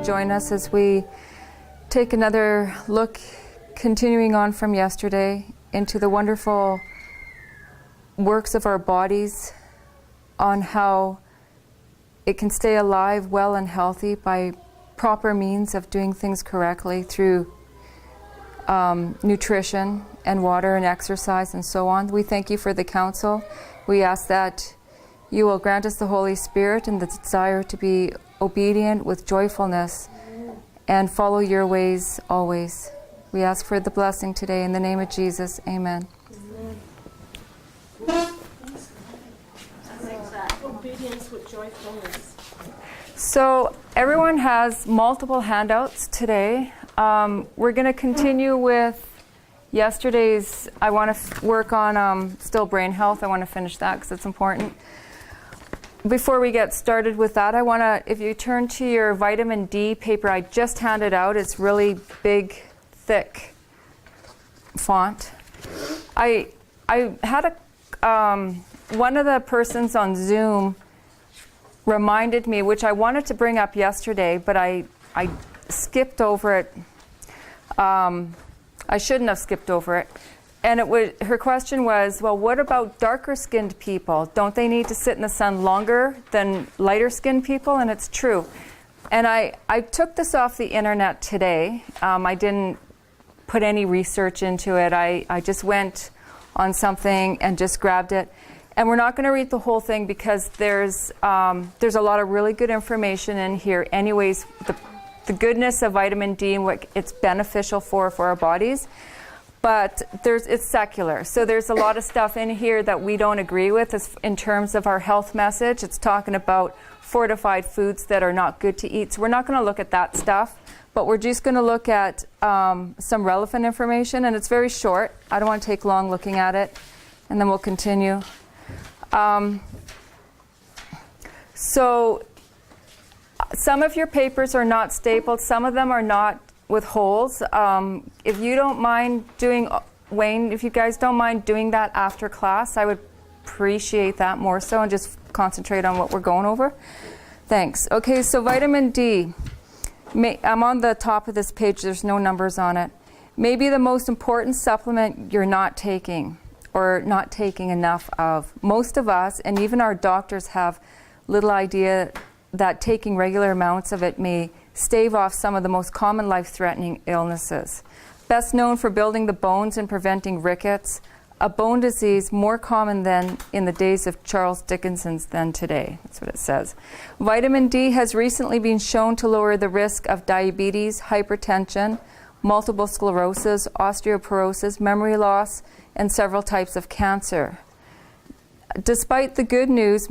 join us as we take another look, continuing on from yesterday, into the wonderful works of our bodies, on how it can stay alive, well and healthy by proper means of doing things correctly through nutrition and water and exercise and so on. We thank you for the counsel. We ask that you will grant us the Holy Spirit and the desire to be obedient with joyfulness and follow your ways always. We ask for the blessing today in the name of Jesus. Amen. Obedience with joyfulness. So everyone has multiple handouts today. We're going to continue with yesterday's. I want to work on still brain health. I want to finish that because it's important. Before we get started with that, I want to, if you turn to your vitamin D paper I just handed out, it's really big, thick font. I had one of the persons on Zoom reminded me, which I wanted to bring up yesterday, but I skipped over it. I shouldn't have skipped over it. And her question was, well, what about darker skinned people? Don't they need to sit in the sun longer than lighter skinned people? And it's true. And I took this off the internet today. I didn't put any research into it. I just went on something and just grabbed it. And we're not going to read the whole thing because there's a lot of really good information in here. Anyways, the goodness of vitamin D and what it's beneficial for our bodies. But it's secular. So there's a lot of stuff in here that we don't agree with in terms of our health message. It's talking about fortified foods that are not good to eat. So we're not going to look at that stuff. But we're just going to look at some relevant information. And it's very short. I don't want to take long looking at it. And then we'll continue. So some of your papers are not stapled. Some of them are not with holes. If you don't mind doing, Wayne, if you guys don't mind doing that after class, I would appreciate that more so, and just concentrate on what we're going over. Thanks. Okay, so vitamin D. I'm on the top of this page. There's no numbers on it. Maybe the most important supplement you're not taking, or not taking enough of. Most of us, and even our doctors, have little idea that taking regular amounts of it may stave off some of the most common life-threatening illnesses. Best known for building the bones and preventing rickets, a bone disease more common than in the days of Charles Dickenson's than today. That's what it says. Vitamin D has recently been shown to lower the risk of diabetes, hypertension, multiple sclerosis, osteoporosis, memory loss, and several types of cancer. Despite the good news,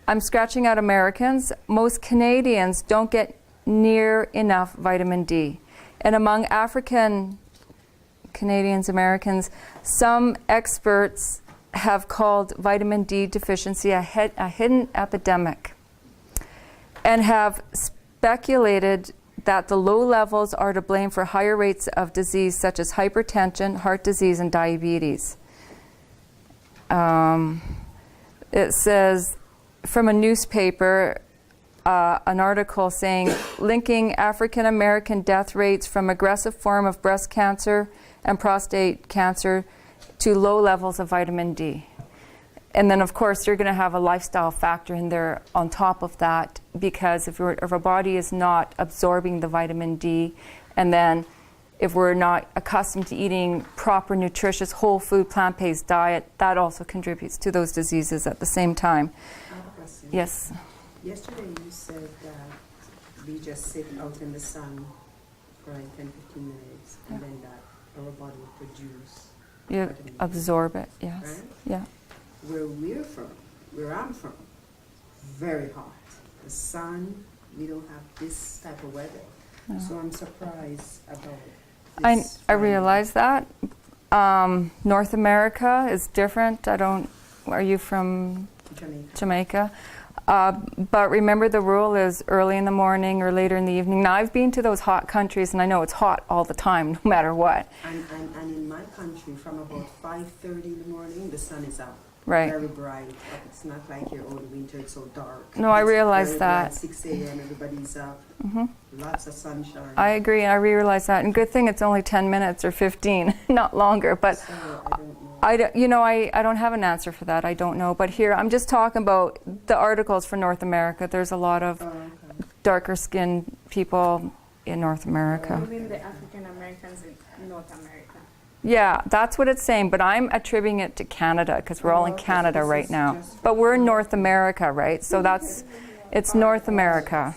I'm scratching out Americans, most Canadians don't get near enough vitamin D. And among African Canadians, Americans, some experts have called vitamin D deficiency a hidden epidemic, and have speculated that the low levels are to blame for higher rates of disease such as hypertension, heart disease, and diabetes. It says, from a newspaper, an article saying, linking African American death rates from aggressive form of breast cancer and prostate cancer to low levels of vitamin D. And then, of course, you're going to have a lifestyle factor in there on top of that, because if our body is not absorbing the vitamin D, and then if we're not accustomed to eating proper, nutritious, whole food, plant-based diet, that also contributes to those diseases at the same time. Yes. Yesterday you said that we just sit out in the sun for like 10-15 minutes, and then that our body will produce. You absorb it, yes. Right? Yeah. Where I'm from, very hot. The sun, we don't have this type of weather. No. So I'm surprised about this. I realize that. North America is different. Are you from Jamaica? But remember, the rule is early in the morning or later in the evening. Now, I've been to those hot countries, and I know it's hot all the time, no matter what. And in my country, from about 5:30 in the morning, the sun is out. Right. very bright. It's not like here, oh, the winter it's so dark. No, I It's realize very that. bright, 6 a.m. everybody's up. Lots of sunshine. I agree, and I realize that. And good thing it's only 10 minutes or 15, not longer. But So I don't know. I don't have an answer for that. I don't know. But here, I'm just talking about the articles for North America. There's a lot of Oh, okay. darker skinned people in North America. Even the African Americans in North America. Yeah, that's what it's saying, but I'm attributing it to Canada because we're all in Oh, okay. Canada This right is now. just- But we're in North America, right? So it's North America.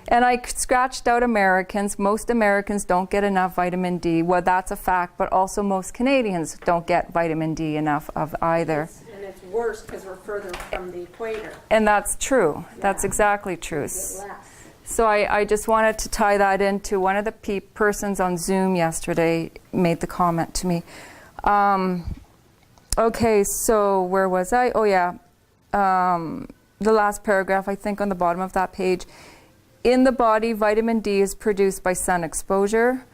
And I scratched out Americans. Most Americans don't get enough vitamin D. Well, that's a fact, but also most Canadians don't get vitamin D enough of either. And it's worse because we're further from the equator. And that's true. That's exactly true. Less. So I just wanted to tie that into one of the persons on Zoom yesterday made the comment to me. Okay, so where was I? Oh yeah, the last paragraph, I think on the bottom of that page. In the body, vitamin D is produced by sun exposure.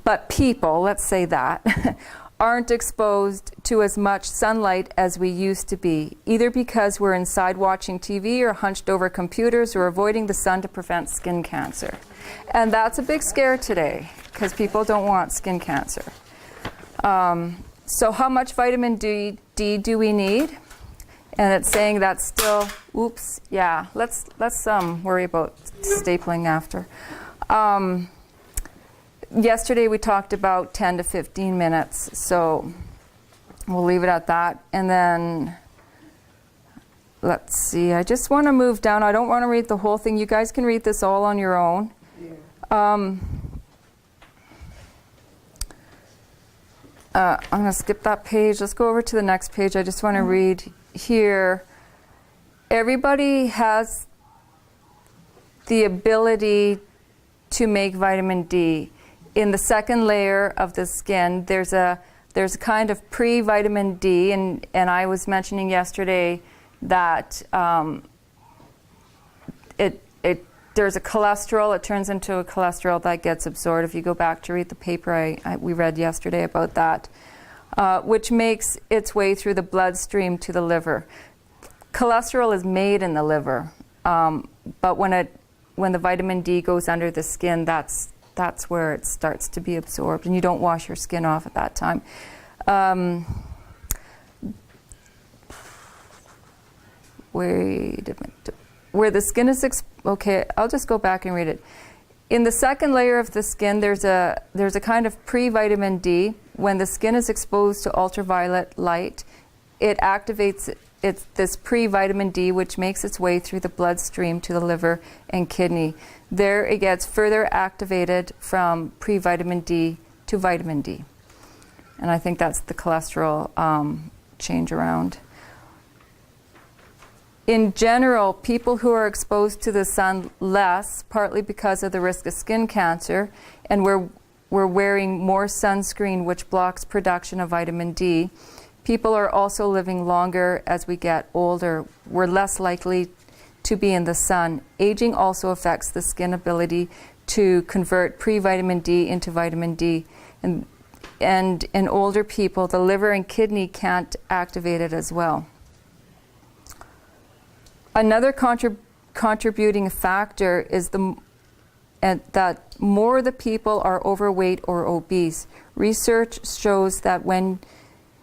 But people, let's say that, aren't exposed to as much sunlight as we used to be, either because we're inside watching TV or hunched over computers or avoiding the sun to prevent skin cancer. And that's a big scare today because people don't want skin cancer. So how much vitamin D do we need? And it's saying that's still, oops, yeah, let's worry about stapling after. Yesterday we talked about 10 to 15 minutes, so we'll leave it at that. And then, let's see, I just want to move down. I don't want to read the whole thing. You guys can read this all on your own. Yeah. I'm going to skip that page. Let's go over to the next page. I just want to read here. Everybody has the ability to make vitamin D. In the second layer of the skin, there's a kind of pre-vitamin D, and I was mentioning yesterday that there's a cholesterol. It turns into a cholesterol that gets absorbed. If you go back to read the paper we read yesterday about that, which makes its way through the bloodstream to the liver. Cholesterol is made in the liver, but when the vitamin D goes under the skin, that's where it starts to be absorbed, and you don't wash your skin off at that time. Wait a minute. Where the skin is okay, I'll just go back and read it. In the second layer of the skin, there's a kind of pre-vitamin D. When the skin is exposed to ultraviolet light, it activates this pre-vitamin D, which makes its way through the bloodstream to the liver and kidney. There it gets further activated from pre-vitamin D to vitamin D. And I think that's the cholesterol change around. In general, people who are exposed to the sun less, partly because of the risk of skin cancer, and we're wearing more sunscreen, which blocks production of vitamin D. People are also living longer as we get older. We're less likely to be in the sun. Aging also affects the skin ability to convert pre-vitamin D into vitamin D. And in older people, the liver and kidney can't activate it as well. Another contributing factor is that more the people are overweight or obese. Research shows that when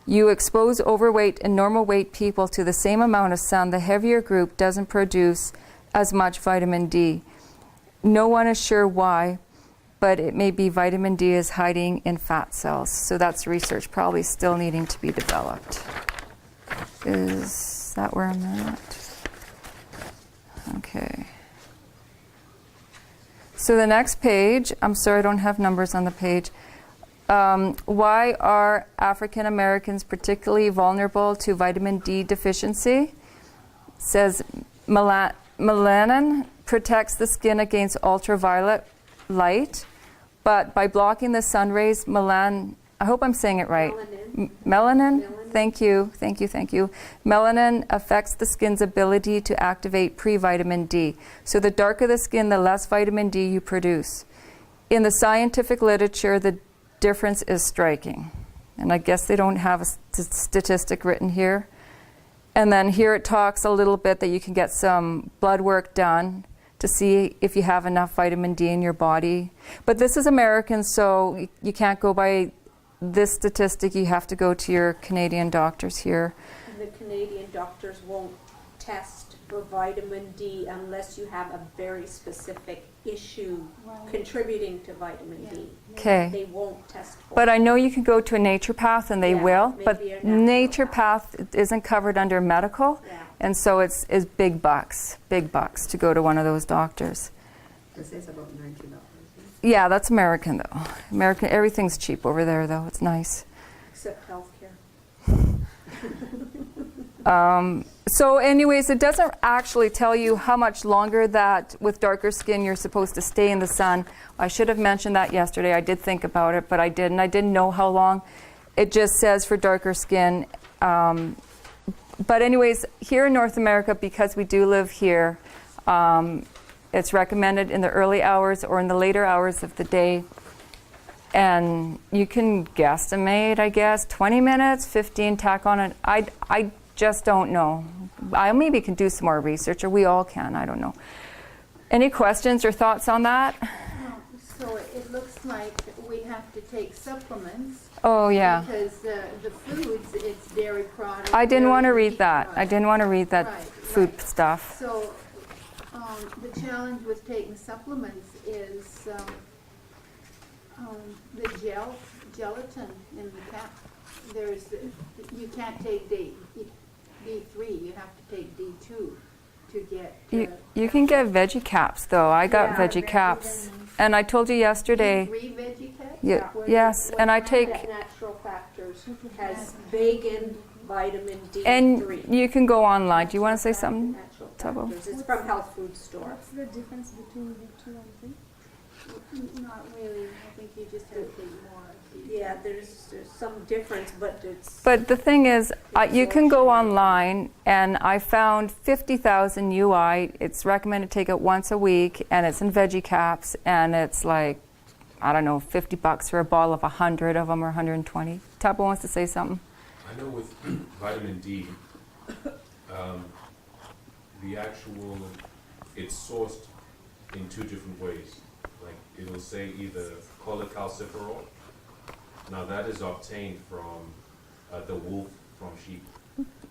you expose overweight and normal weight people to the same amount of sun, the heavier group doesn't produce as much vitamin D. No one is sure why, but it may be vitamin D is hiding in fat cells. So that's research probably still needing to be developed. Is that where I'm at? Okay. So the next page, I'm sorry I don't have numbers on the page. Why are African Americans particularly vulnerable to vitamin D deficiency? It says melanin protects the skin against ultraviolet light, but by blocking the sun rays, I hope I'm saying it right. Melanin. Thank you. Melanin affects the skin's ability to activate pre-vitamin D. So the darker the skin, the less vitamin D you produce. In the scientific literature, the difference is striking. And I guess they don't have a statistic written here. And then here it talks a little bit that you can get some blood work done to see if you have enough vitamin D in your body. But this is American, so you can't go by this statistic. You have to go to your Canadian doctors here. The Canadian doctors won't test for vitamin D unless you have a very specific issue contributing to vitamin D. Okay. They won't test for But it. I know you can go to a naturopath and they Yeah, will, but maybe a naturopath. naturopath isn't covered under medical, Yeah. and so it's big bucks to go to one of those doctors. It says about $90. Yeah, that's American though. American, everything's cheap over there though. It's nice. Except healthcare. So anyways, it doesn't actually tell you how much longer that with darker skin you're supposed to stay in the sun. I should have mentioned that yesterday. I did think about it, but I didn't. I didn't know how long. It just says for darker skin. But anyways, here in North America, because we do live here, it's recommended in the early hours or in the later hours of the day. And you can guesstimate, I guess, 20 minutes, 15, tack on it. I just don't know. I maybe can do some more research, or we all can, I don't know. Any questions or thoughts on that? So it looks like we have to take supplements. Oh, yeah. Because the foods, it's dairy products. I didn't want to dairy read meat that. I products. didn't want to read that Right, food right. stuff. So the challenge with taking supplements is the gelatin in the cap. You can't take D3, you have to take D2 to get. You can get veggie caps, though. I got Yeah, veggie caps. And I told you yesterday. D3 veggie caps? Yeah, yes, and I take. That Natural Factors has vegan vitamin D3. And you can go online. Do you want to say something? Natural Tabo? Factors. It's from Health Food Store. What's the difference between the 2 and 3? Not really, I think you just have to take more. Yeah, there's some difference, but it's. But the thing is, you can go online, and I found 50,000 UI. It's recommended to take it once a week, and it's in veggie caps, and it's like, I don't know, $50 for a bottle of 100 of them, or 120. Tabo wants to say something. I know with vitamin D, the actual, it's sourced in 2 different ways. Like, it'll say either cholecalciferol. Now that is obtained from the wool from sheep,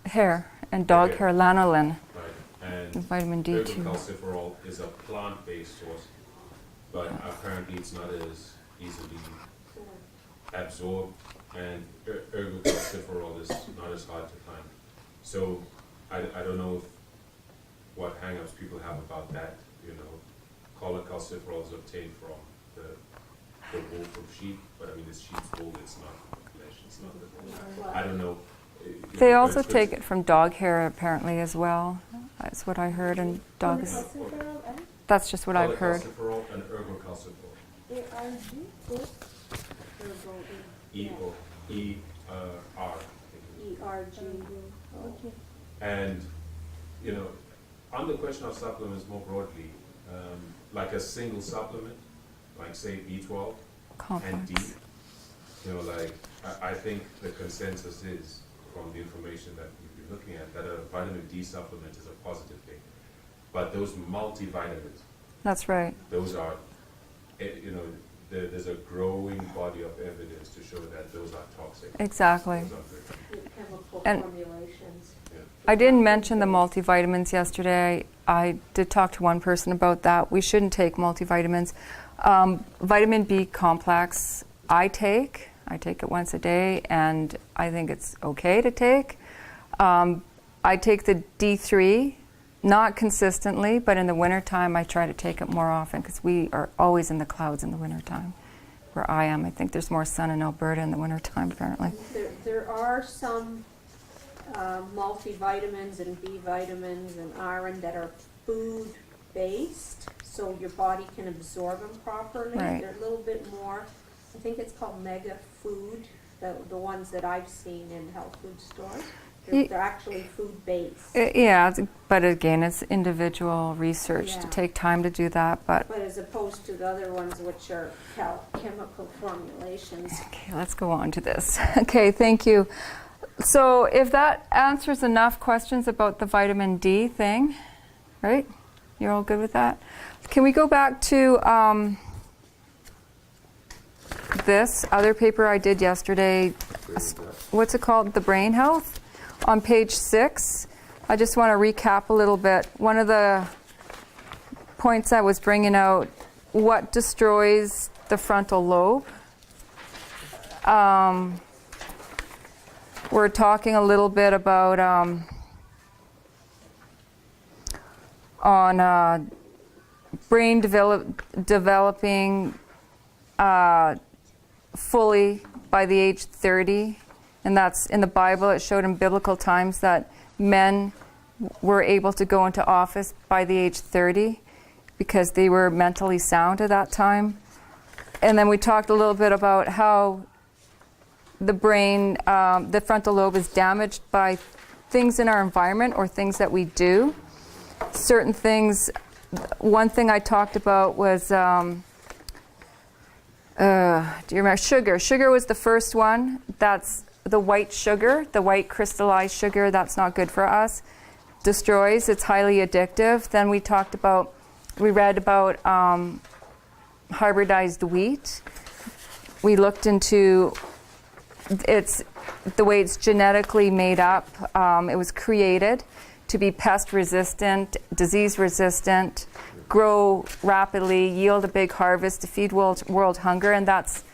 Hair and dog Okay. hair, lanolin, right? And and vitamin D too. ergocalciferol is a plant-based source, but apparently it's not as easily absorbed, and ergocalciferol is not as hard to find. So I don't know what hang-ups people have about that. You know, cholecalciferol is obtained from the wool from sheep, but I mean it's sheep's wool. It's not flesh. It's not the wool. I don't know. They also take it from dog hair apparently as well. That's what I heard. And dogs. That's just what I've heard. Cholecalciferol and ergocalciferol. E-R. ERG. And, you know, on the question of supplements more broadly, like a single supplement, like say B12 and D, Complex. you know, like, I think the consensus is, from the information that we've been looking at, that a vitamin D supplement is a positive thing. But those multivitamins, That's right. those are, you know, there's a growing body of evidence to show that those are toxic. Exactly. Those are good. Chemical And- formulations. I didn't mention the multivitamins yesterday. I did talk to one person about that. We shouldn't take multivitamins. Vitamin B complex, I take it once a day, and I think it's okay to take. I take the D3, not consistently, but in the wintertime I try to take it more often because we are always in the clouds in the wintertime where I am. I think there's more sun in Alberta in the wintertime apparently. There are some multivitamins and B vitamins and iron that are food-based, so your body can absorb them properly. Right. They're a little bit more, I think it's called mega food, the ones that I've seen in health food stores. They're actually food-based. Yeah, but again, it's individual research to Yeah. take time to do that. But But as opposed to the other ones, which are chemical formulations. okay, let's go on to this. Okay, thank you. So if that answers enough questions about the vitamin D thing, right? You're all good with that? Can we go back to this other paper I did yesterday? What's it called? The Brain Health? On page 6. I just want to recap a little bit. One of the points I was bringing out, what destroys the frontal lobe? We're talking a little bit about on brain developing fully by the age 30. And that's in the Bible. It showed in biblical times that men were able to go into office by the age 30 because they were mentally sound at that time. And then we talked a little bit about how the brain, the frontal lobe is damaged by things in our environment or things that we do. Certain things, one thing I talked about was, do you remember sugar? Sugar was the first one. That's the white sugar, the white crystallized sugar. That's not good for us. Destroys, it's highly addictive. Then we read about hybridized wheat. We looked into the way it's genetically made up. It was created to be pest resistant, disease resistant, grow rapidly, yield a big harvest to feed world hunger, and that's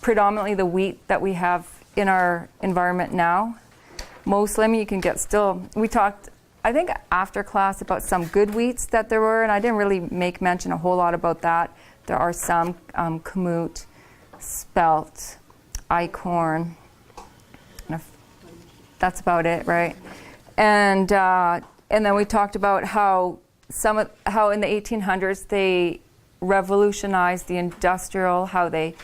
predominantly the wheat that we have in our environment now. Mostly, I mean, you can get still. We talked, I think, after class about some good wheats that there were, and I didn't really make mention a whole lot about that. There are some kamut, spelt, Eichhorn. That's about it, right? And then we talked about how in the 1800s they revolutionized the industrial, how they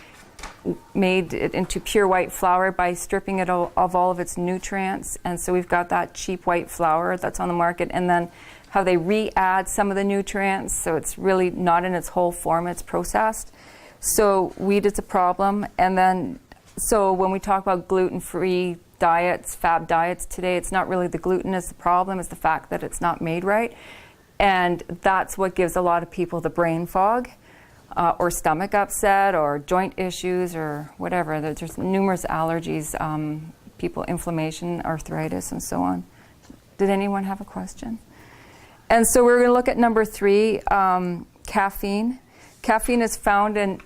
made it into pure white flour by stripping it of all of its nutrients. And so we've got that cheap white flour that's on the market, and then how they re-add some of the nutrients, so it's really not in its whole form, it's processed. So wheat is a problem. And then, so when we talk about gluten-free diets, fab diets today, it's not really the gluten is the problem, it's the fact that it's not made right. And that's what gives a lot of people the brain fog, or stomach upset, or joint issues, or whatever. There's numerous allergies, people, inflammation, arthritis, and so on. Did anyone have a question? And so we're going to look at number 3, caffeine. Caffeine is found in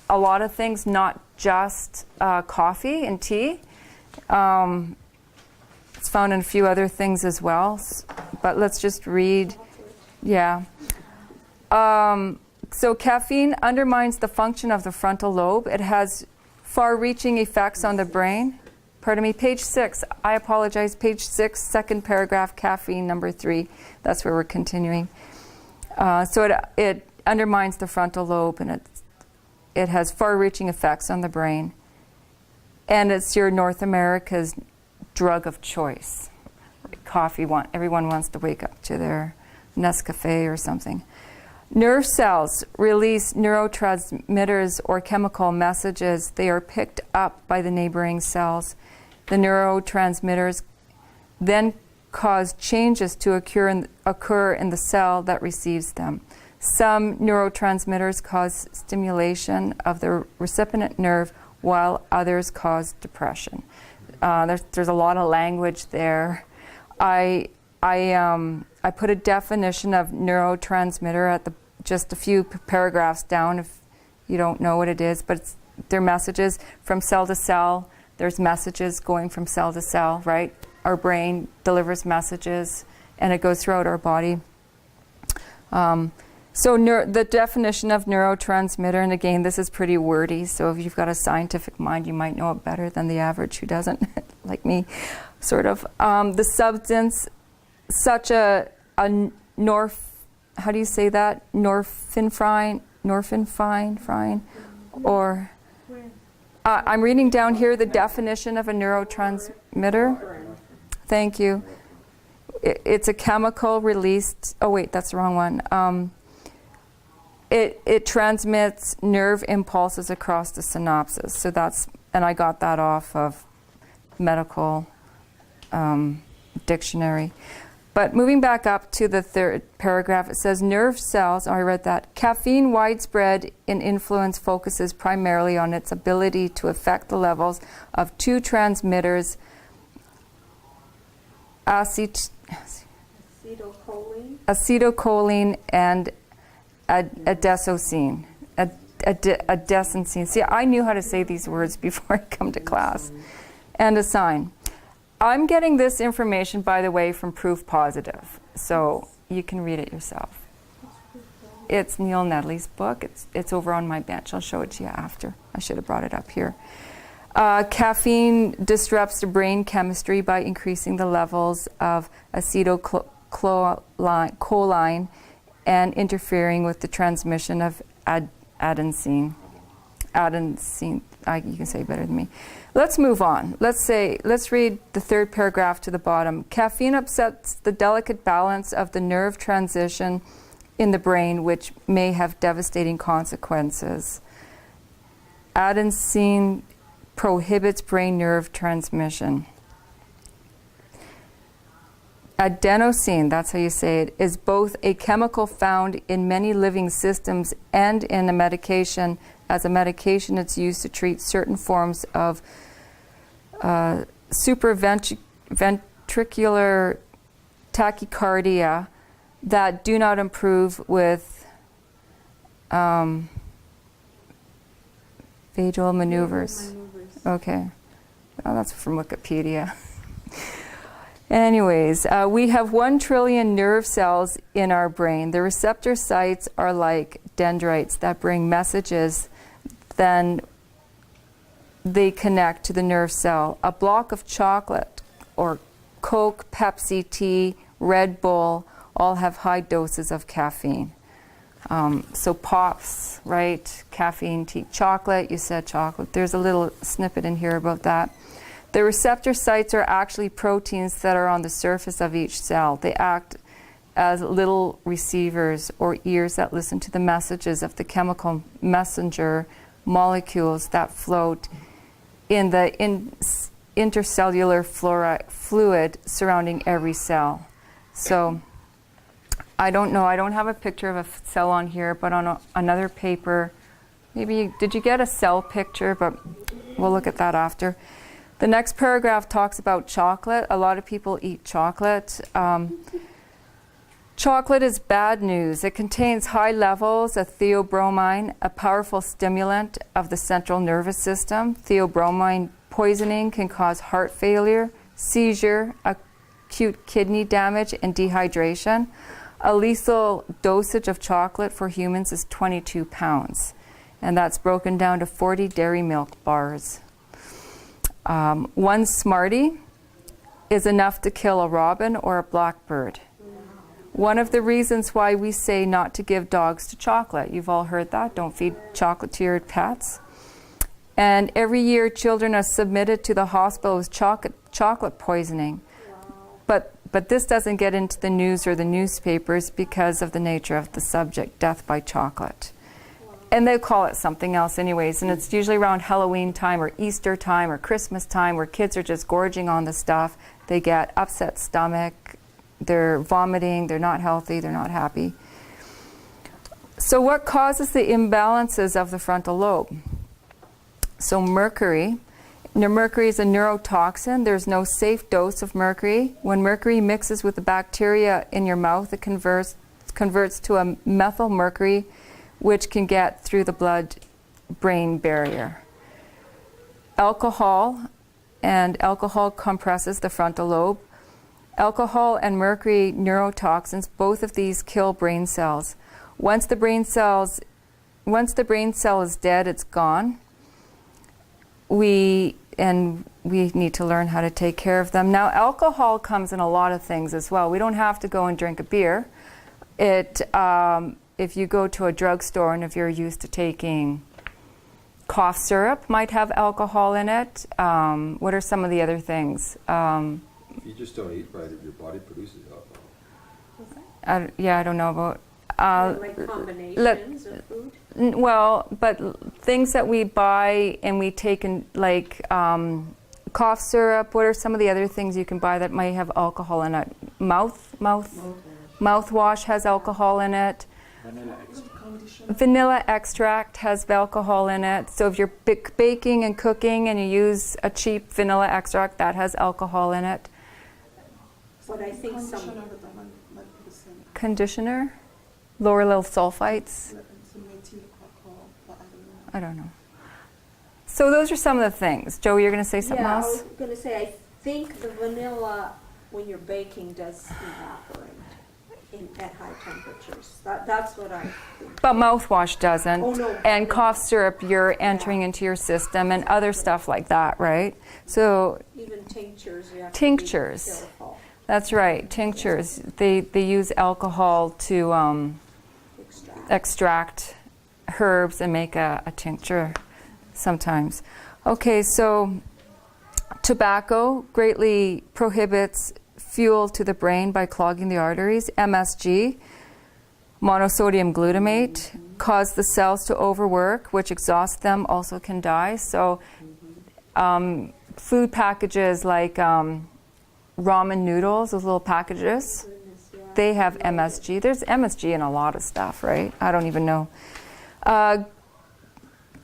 a lot of things, not just coffee and tea. It's found in a few other things as well. But let's just read. Yeah. So caffeine undermines the function of the frontal lobe. It has far-reaching effects on the brain. Pardon me, page 6. I apologize. Page 6, second paragraph, caffeine, number 3. That's where we're continuing. So it undermines the frontal lobe, and it has far-reaching effects on the brain. And it's your North America's drug of choice. Coffee, everyone wants to wake up to their Nescafe or something. Nerve cells release neurotransmitters or chemical messages. They are picked up by the neighboring cells. The neurotransmitters then cause changes to occur in the cell that receives them. Some neurotransmitters cause stimulation of the recipient nerve, while others cause depression. There's a lot of language there. I put a definition of neurotransmitter at just a few paragraphs down if you don't know what it is, but they're messages from cell to cell. There's messages going from cell to cell, right? Our brain delivers messages, and it goes throughout our body. So the definition of neurotransmitter, and again, this is pretty wordy, so if you've got a scientific mind, you might know it better than the average who doesn't, like me, sort of. The substance, such how do you say that? Norepinephrine, or I'm reading down here the definition of a neurotransmitter. Thank you. It's a chemical released, oh wait, that's the wrong one. It transmits nerve impulses across the synapses. So that's, and I got that off of medical dictionary. But moving back up to the third paragraph, it says nerve cells, I read that, caffeine widespread in influence focuses primarily on its ability to affect the levels of two transmitters, acetylcholine and adenosine. Adenosine. See, I knew how to say these words before I come to class. And a sign. I'm getting this information, by the way, from Proof Positive, so you can read it yourself. It's Neil Nedley's book. It's over on my bench. I'll show it to you after. I should have brought it up here. Caffeine disrupts the brain chemistry by increasing the levels of acetylcholine and interfering with the transmission of adenosine. Adenosine, you can say better than me. Let's move on. Let's read the third paragraph to the bottom. Caffeine upsets the delicate balance of the nerve transition in the brain, which may have devastating consequences. Adenosine prohibits brain nerve transmission. Adenosine, that's how you say it, is both a chemical found in many living systems and in a medication. As a medication, it's used to treat certain forms of supraventricular tachycardia that do not improve with vagal maneuvers. Okay. Oh, that's from Wikipedia. Anyways, we have 1 trillion nerve cells in our brain. The receptor sites are like dendrites that bring messages, then they connect to the nerve cell. A block of chocolate or Coke, Pepsi, tea, Red Bull all have high doses of caffeine. So Pops, right? Caffeine, tea, chocolate, you said chocolate. There's a little snippet in here about that. The receptor sites are actually proteins that are on the surface of each cell. They act as little receivers or ears that listen to the messages of the chemical messenger molecules that float in the intercellular fluid surrounding every cell. So I don't know, I don't have a picture of a cell on here, but on another paper, maybe, did you get a cell picture? But we'll look at that after. The next paragraph talks about chocolate. A lot of people eat chocolate. Chocolate is bad news. It contains high levels of theobromine, a powerful stimulant of the central nervous system. Theobromine poisoning can cause heart failure, seizure, acute kidney damage, and dehydration. A lethal dosage of chocolate for humans is 22 pounds, and that's broken down to 40 dairy milk bars. 1 Smartie is enough to kill a robin or a blackbird. One of the reasons why we say not to give dogs to chocolate. You've all heard that. Don't feed chocolate to your pets. And every year children are submitted to the hospital with chocolate poisoning. But this doesn't get into the news or the newspapers because of the nature of the subject, death by chocolate. And they call it something else anyways, and it's usually around Halloween time or Easter time or Christmas time where kids are just gorging on the stuff. They get upset stomach, they're vomiting, they're not healthy, they're not happy. So what causes the imbalances of the frontal lobe? So mercury. Now, mercury is a neurotoxin. There's no safe dose of mercury. When mercury mixes with the bacteria in your mouth, it converts to a methyl mercury, which can get through the blood-brain barrier. Alcohol compresses the frontal lobe. Alcohol and mercury neurotoxins, both of these kill brain cells. Once the brain cell is dead, it's gone. We need to learn how to take care of them. Now, alcohol comes in a lot of things as well. We don't have to go and drink a beer. If you go to a drugstore and if you're used to taking cough syrup, might have alcohol in it. What are some of the other things? If you just don't eat right, your body produces alcohol. I don't know about. Like combinations of food? Well, but things that we buy and we take in, like cough syrup. What are some of the other things you can buy that might have alcohol in it? Mouthwash has alcohol in it. Vanilla extract has alcohol in it. So if you're baking and cooking and you use a cheap vanilla extract, that has alcohol in it. But I think some, Conditioner, lauryl sulfites. I don't know. So those are some of the things. Joe, you're going to say something yeah, I else? was gonna say, I think the vanilla, when you're baking, does evaporate at high temperatures. That's what I think. But mouthwash doesn't. Oh, no. And cough syrup, you're entering into your system, and other stuff like that, right? So Even tinctures, you have Tinctures. to be careful. that's right, tinctures. They use alcohol to extract herbs and make a tincture sometimes. Okay, so tobacco greatly prohibits fuel to the brain by clogging the arteries. MSG, monosodium glutamate, cause the cells to overwork, which exhausts them, also can die. So food packages like ramen noodles, those little packages, they have MSG. There's MSG in a lot of stuff, right? I don't even know.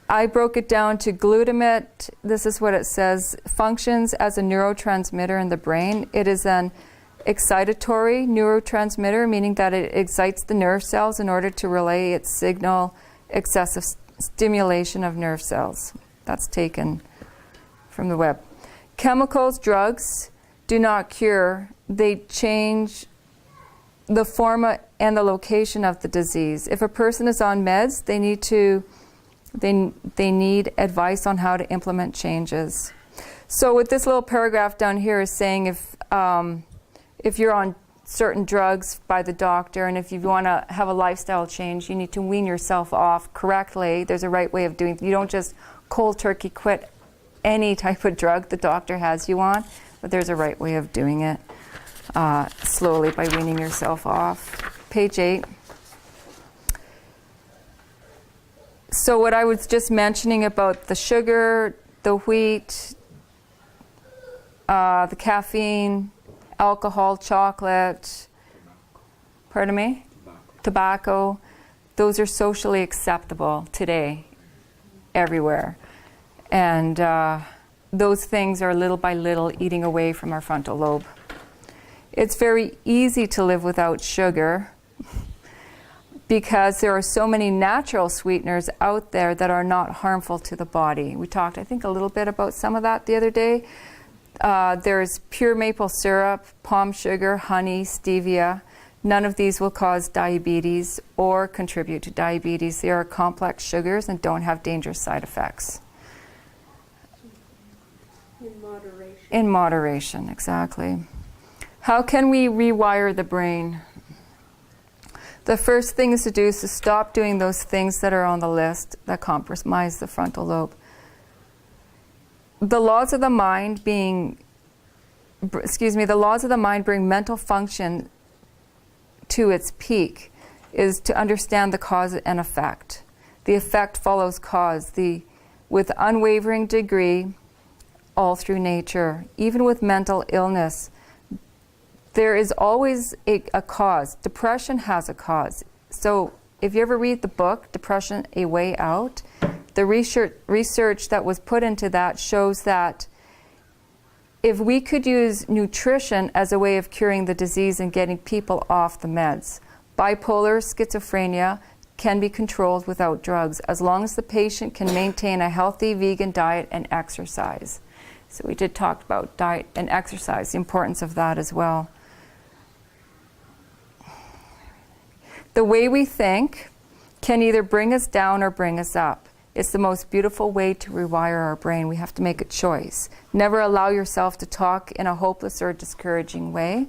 I broke it down to glutamate. This is what it says. Functions as a neurotransmitter in the brain. It is an excitatory neurotransmitter, meaning that it excites the nerve cells in order to relay its signal, excessive stimulation of nerve cells. That's taken from the web. Chemicals, drugs, do not cure. They change the form and the location of the disease. If a person is on meds, they need advice on how to implement changes. So what this little paragraph down here is saying, if you're on certain drugs by the doctor, and if you want to have a lifestyle change, you need to wean yourself off correctly. There's a right way of doing it. You don't just cold turkey quit any type of drug the doctor has you on, but there's a right way of doing it slowly by weaning yourself off. Page 8. So what I was just mentioning about the sugar, the wheat, the caffeine, alcohol, chocolate, pardon me? Tobacco, those are socially acceptable today, everywhere. And those things are little by little eating away from our frontal lobe. It's very easy to live without sugar because there are so many natural sweeteners out there that are not harmful to the body. We talked, I think, a little bit about some of that the other day. There's pure maple syrup, palm sugar, honey, stevia. None of these will cause diabetes or contribute to diabetes. They are complex sugars and don't have dangerous side effects. In moderation. In moderation, exactly. How can we rewire the brain? The first thing is to stop doing those things that are on the list that compromise the frontal lobe. The laws of the mind bring mental function to its peak is to understand the cause and effect. The effect follows cause, with unwavering degree all through nature. Even with mental illness, there is always a cause. Depression has a cause. So if you ever read the book, Depression, A Way Out, the research that was put into that shows that if we could use nutrition as a way of curing the disease and getting people off the meds, bipolar schizophrenia can be controlled without drugs as long as the patient can maintain a healthy vegan diet and exercise. So we did talk about diet and exercise, the importance of that as well. The way we think can either bring us down or bring us up. It's the most beautiful way to rewire our brain. We have to make a choice. Never allow yourself to talk in a hopeless or discouraging way.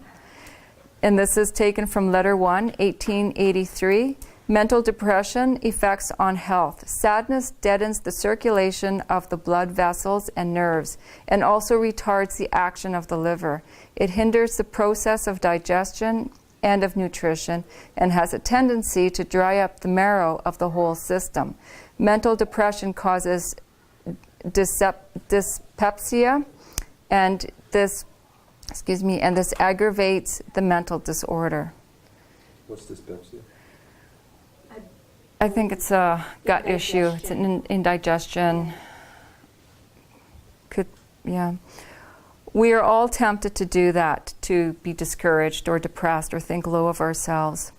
And this is taken from Letter 1, 1883. Mental depression effects on health. Sadness deadens the circulation of the blood vessels and nerves and also retards the action of the liver. It hinders the process of digestion and of nutrition and has a tendency to dry up the marrow of the whole system. Mental depression causes dyspepsia, and this aggravates the mental disorder. What's dyspepsia? I think it's a gut issue. It's an indigestion. We are all tempted to do that, to be discouraged or depressed or think low of ourselves.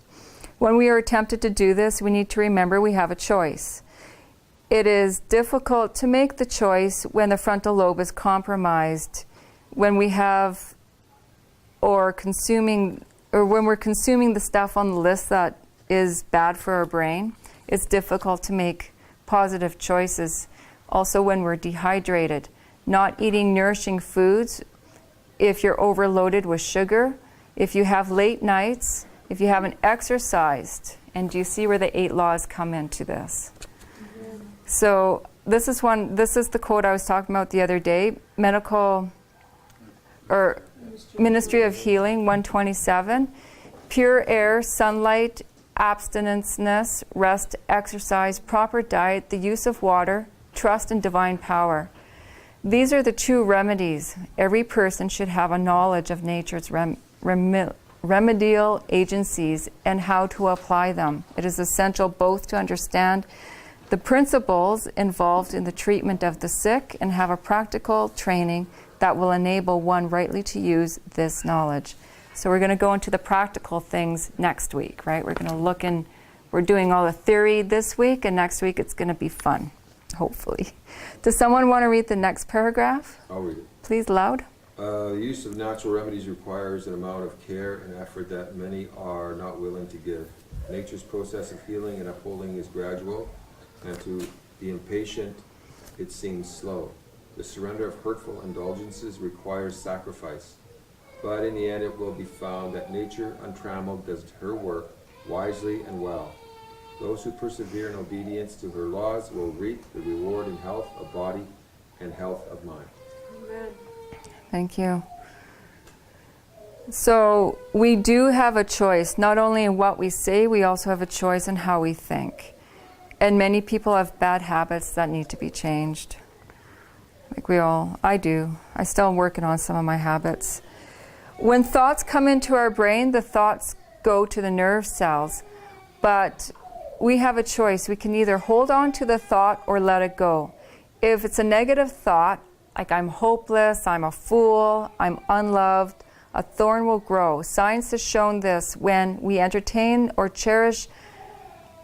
When we are tempted to do this, we need to remember we have a choice. It is difficult to make the choice when the frontal lobe is compromised, when we have when we're consuming the stuff on the list that is bad for our brain. It's difficult to make positive choices. Also when we're dehydrated, not eating nourishing foods, if you're overloaded with sugar, if you have late nights, if you haven't exercised. And do you see where the 8 laws come into this? Mm-hmm. So this is the quote I was talking about the other day, Ministry of Healing 127, pure air, sunlight, abstinence, rest, exercise, proper diet, the use of water, trust in divine power. These are the true remedies. Every person should have a knowledge of nature's remedial agencies and how to apply them. It is essential both to understand the principles involved in the treatment of the sick and have a practical training that will enable one rightly to use this knowledge. So we're going to go into the practical things next week, right? We're going to look in, we're doing all the theory this week, and next week it's going to be fun, hopefully. Does someone want to read the next paragraph? I'll read it. Please, loud. The use of natural remedies requires an amount of care and effort that many are not willing to give. Nature's process of healing and upholding is gradual, and to the impatient it seems slow. The surrender of hurtful indulgences requires sacrifice. But in the end it will be found that nature untrammeled does her work wisely and well. Those who persevere in obedience to her laws will reap the reward in health of body and health of mind. Amen. Thank you. So we do have a choice, not only in what we say, we also have a choice in how we think. And many people have bad habits that need to be changed. I do. I still am working on some of my habits. When thoughts come into our brain, the thoughts go to the nerve cells. But we have a choice. We can either hold on to the thought or let it go. If it's a negative thought, like I'm hopeless, I'm a fool, I'm unloved, a thorn will grow. Science has shown this. When we entertain or cherish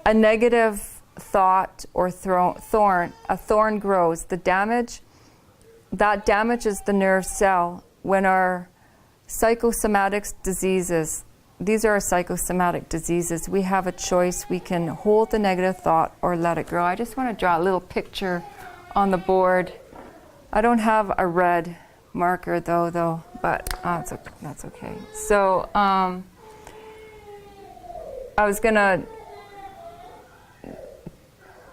a negative thought or thorn, a thorn grows. That damages the nerve cell. When our psychosomatic diseases, these are our psychosomatic diseases, we have a choice. We can hold the negative thought or let it grow. I just want to draw a little picture on the board. I don't have a red marker though, but that's okay. So I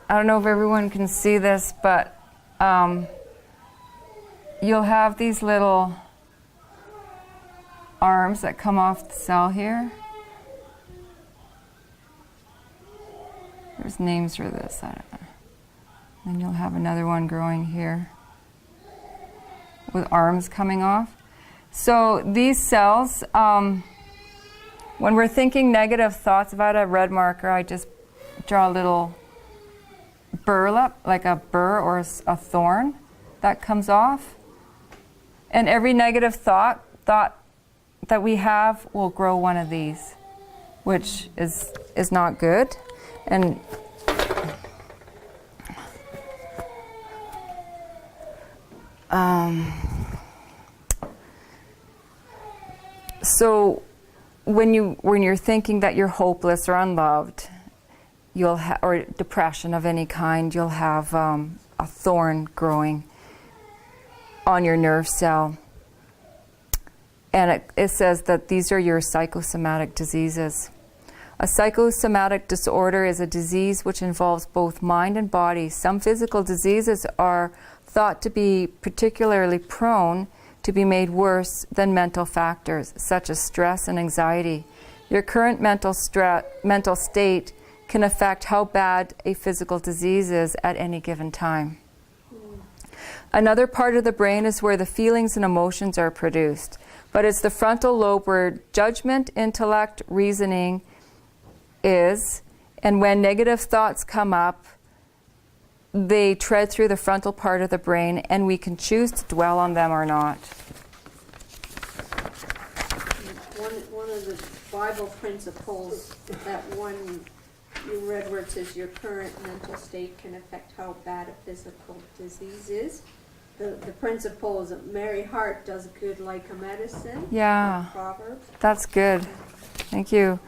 don't know if everyone can see this, but you'll have these little arms that come off the cell here. There's names for this. I don't know. Then you'll have another one growing here with arms coming off. So these cells, when we're thinking negative thoughts, if I had a red marker, I just draw a little burlap, like a burr or a thorn that comes off. And every negative thought that we have will grow one of these, which is not good. And so when you're thinking that you're hopeless or unloved, or depression of any kind, you'll have a thorn growing on your nerve cell. And it says that these are your psychosomatic diseases. A psychosomatic disorder is a disease which involves both mind and body. Some physical diseases are thought to be particularly prone to be made worse than mental factors, such as stress and anxiety. Your current mental state can affect how bad a physical disease is at any given time. Another part of the brain is where the feelings and emotions are produced, but it's the frontal lobe where judgment, intellect, reasoning is, and when negative thoughts come up, they tread through the frontal part of the brain, and we can choose to dwell on them or not. One of the Bible principles, that one you read where it says your current mental state can affect how bad a physical disease is. The principle is that Mary Hart does good like a medicine. Yeah. Proverbs. That's good. Thank you.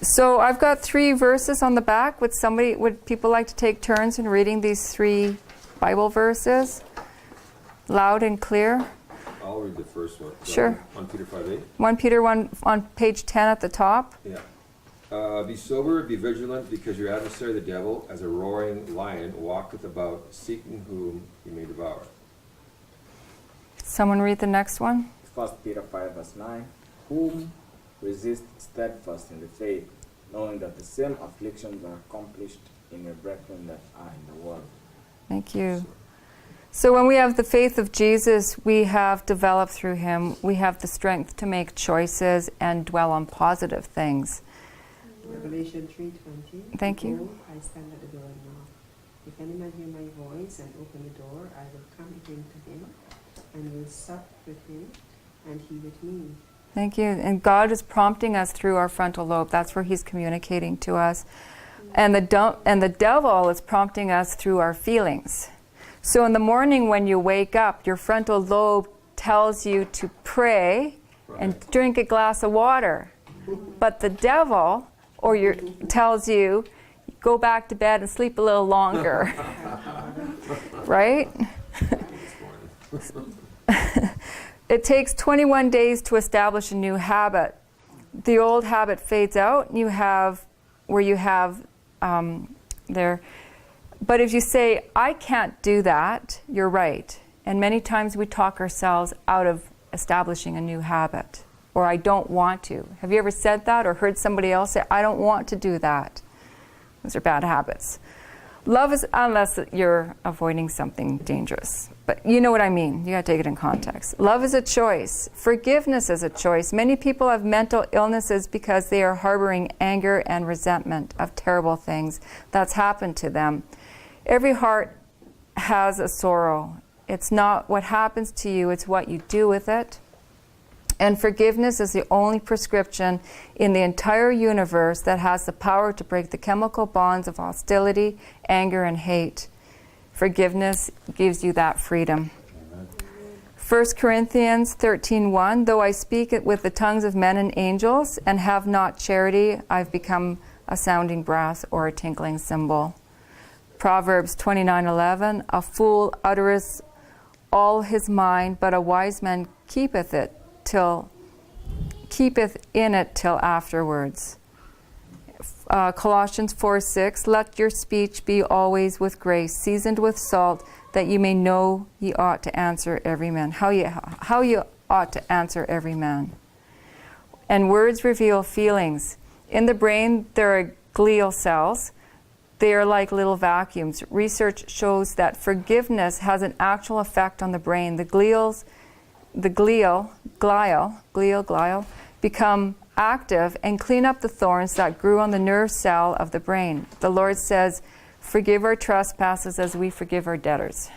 So I've got 3 verses on the back. Would people like to take turns in reading these 3 Bible verses? Loud and clear. I'll read the first one. Sure. 1 Peter 5:8. 1 Peter 1 on page 10 at the top. Yeah. Be sober, be vigilant, because your adversary, the devil, as a roaring lion, walketh about, seeking whom he may devour. Someone read the next one. 1 Peter 5 verse 9, whom resist steadfast in the faith, knowing that the same afflictions are accomplished in your brethren that are in the world. Thank you. So when we have the faith of Jesus, we have developed through him, we have the strength to make choices and dwell on positive things. Revelation 3:20. Thank you. Behold, I stand at the door and knock. If any man hear my voice and open the door, I will come again to him and will sup with him and he with me. Thank you. And God is prompting us through our frontal lobe. That's where he's communicating to us. And the devil is prompting us through our feelings. So in the morning when you wake up, your frontal lobe tells you to pray and drink a glass of water. But the devil tells you, go back to bed and sleep a little longer. Right? It takes 21 days to establish a new habit. The old habit fades out, and you have there. But if you say, I can't do that, you're right. And many times we talk ourselves out of establishing a new habit. Or I don't want to. Have you ever said that or heard somebody else say, I don't want to do that? Those are bad habits. Love is, unless you're avoiding something dangerous. But you know what I mean. You got to take it in context. Love is a choice. Forgiveness is a choice. Many people have mental illnesses because they are harboring anger and resentment of terrible things that's happened to them. Every heart has a sorrow. It's not what happens to you, it's what you do with it. And forgiveness is the only prescription in the entire universe that has the power to break the chemical bonds of hostility, anger, and hate. Forgiveness gives you that freedom. 1 Corinthians 13:1, though I speak it with the tongues of men and angels and have not charity, I've become a sounding brass or a tinkling cymbal. Proverbs 29:11, a fool uttereth all his mind, but a wise man keepeth in it till afterwards. Colossians 4:6, let your speech be always with grace, seasoned with salt, that you may know ye ought to answer every man. How you ought to answer every man. And words reveal feelings. In the brain, there are glial cells. They are like little vacuums. Research shows that forgiveness has an actual effect on the brain. The glial become active and clean up the thorns that grew on the nerve cell of the brain. The Lord says, forgive our trespasses as we forgive our debtors.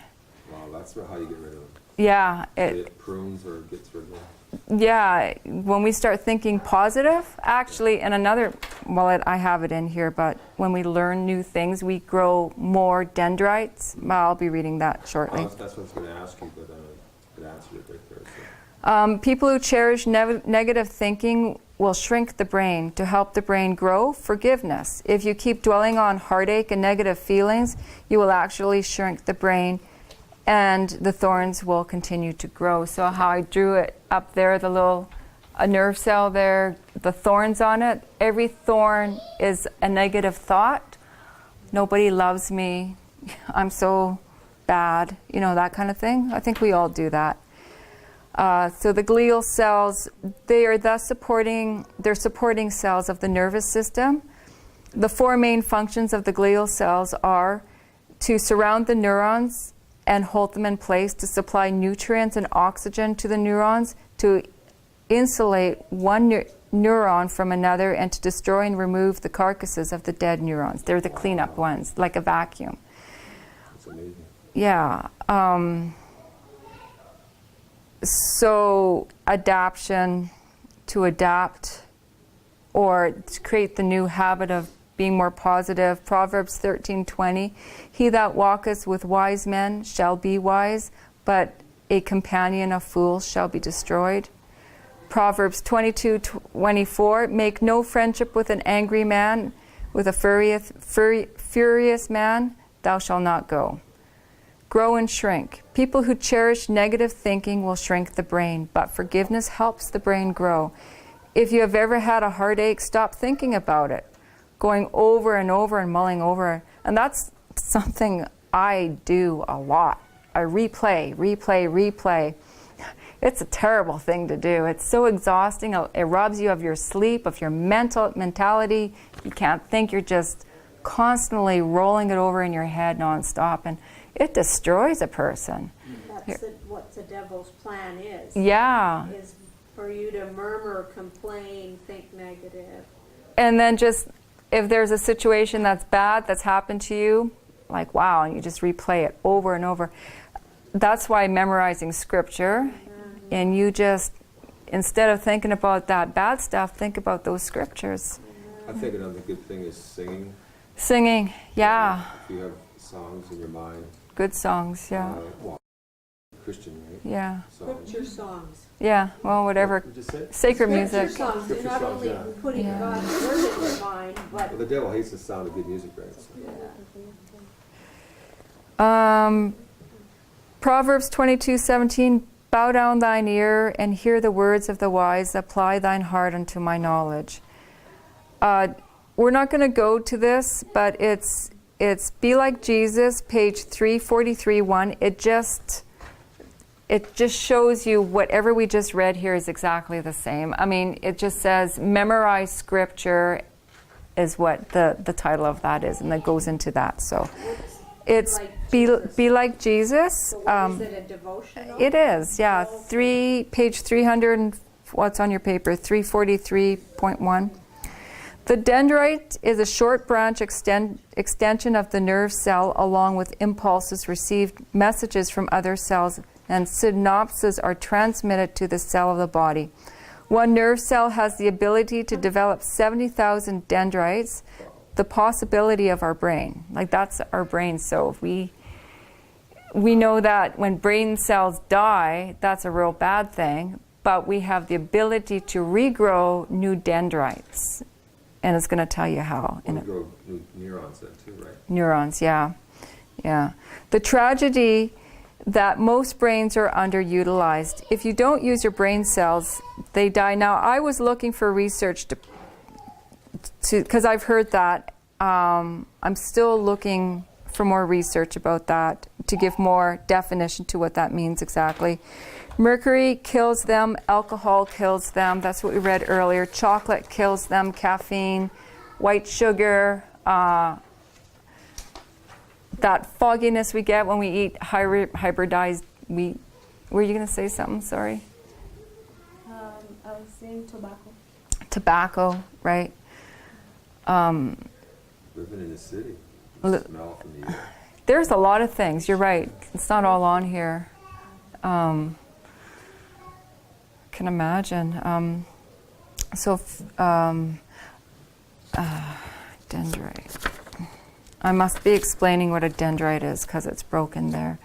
Wow, that's how you get rid of them. Yeah. It prunes or gets rid of them. Yeah, when we start thinking positive, actually, and I have it in here, but when we learn new things, we grow more dendrites. I'll be reading that shortly. That's what I was going to ask you, but it answered it right there. So. People who cherish negative thinking will shrink the brain. To help the brain grow, forgiveness. If you keep dwelling on heartache and negative feelings, you will actually shrink the brain, and the thorns will continue to grow. So how I drew it up there, the little a nerve cell there, the thorns on it. Every thorn is a negative thought. Nobody loves me. I'm so bad. You know, that kind of thing. I think we all do that. So the glial cells, they are thus supporting cells of the nervous system. The four main functions of the glial cells are to surround the neurons and hold them in place, to supply nutrients and oxygen to the neurons, to insulate one neuron from another, and to destroy and remove the carcasses of the dead neurons. They're the cleanup ones, like a vacuum. That's amazing. Yeah. So adaption, to adapt, or to create the new habit of being more positive. Proverbs 13:20, he that walketh with wise men shall be wise, but a companion of fools shall be destroyed. Proverbs 22:24, make no friendship with an angry man, with a furious man thou shalt not go. Grow and shrink. People who cherish negative thinking will shrink the brain, but forgiveness helps the brain grow. If you have ever had a heartache, stop thinking about it. Going over and over and mulling over. And that's something I do a lot. I replay. It's a terrible thing to do. It's so exhausting. It robs you of your sleep, of your mentality. You can't think. You're just constantly rolling it over in your head nonstop. And it destroys a person. That's what the devil's plan is. Yeah. Is for you to murmur, complain, think negative. And then just, if there's a situation that's bad that's happened to you, like, wow, and you just replay it over and over. That's why memorizing scripture, and you just, instead of thinking about that bad stuff, think about those scriptures. I think another good thing is singing. Singing, yeah. If you have songs in your mind. Good songs, yeah. Well, Christian, right? Yeah. Songs. Scripture songs. Yeah, well, whatever. What did you say? Sacred Scripture music. songs, you're Scripture not songs, only yeah. putting Yeah. God's word in your mind, but Well, the devil hates the sound of good music, right? So, Proverbs 22:17, bow down thine ear and hear the words of the wise, apply thine heart unto my knowledge. We're not going to go to this, but it's Be Like Jesus, page 343:1. It just shows you whatever we just read here is exactly the same. I mean, it just says memorize scripture is what the title of that is, and that goes into that. So it's like be Jesus. like Jesus. so what, is it a devotional? It is, yeah. Page 300, and what's on your paper? 343.1. The dendrite is a short branch extension of the nerve cell, along with impulses received messages from other cells, and synapses are transmitted to the cell of the body. One nerve cell has the ability to develop 70,000 dendrites, the possibility of our brain. Like, that's our brain. So if we know that when brain cells die, that's a real bad thing, but we have the ability to regrow new dendrites. And it's going to tell you how. we grow new neurons then too, right? Neurons, yeah. Yeah. The tragedy that most brains are underutilized. If you don't use your brain cells, they die. Now, I was looking for research to because I've heard that. I'm still looking for more research about that to give more definition to what that means exactly. Mercury kills them, alcohol kills them, that's what we read earlier. Chocolate kills them, caffeine, white sugar, that fogginess we get when we eat hybridized wheat. Were you going to say something? Sorry. I was saying tobacco. Tobacco, right? Living in the city, you smell from the air. There's a lot of things. You're right. It's not all on here. Can imagine. Dendrite. I must be explaining what a dendrite is because it's broken there.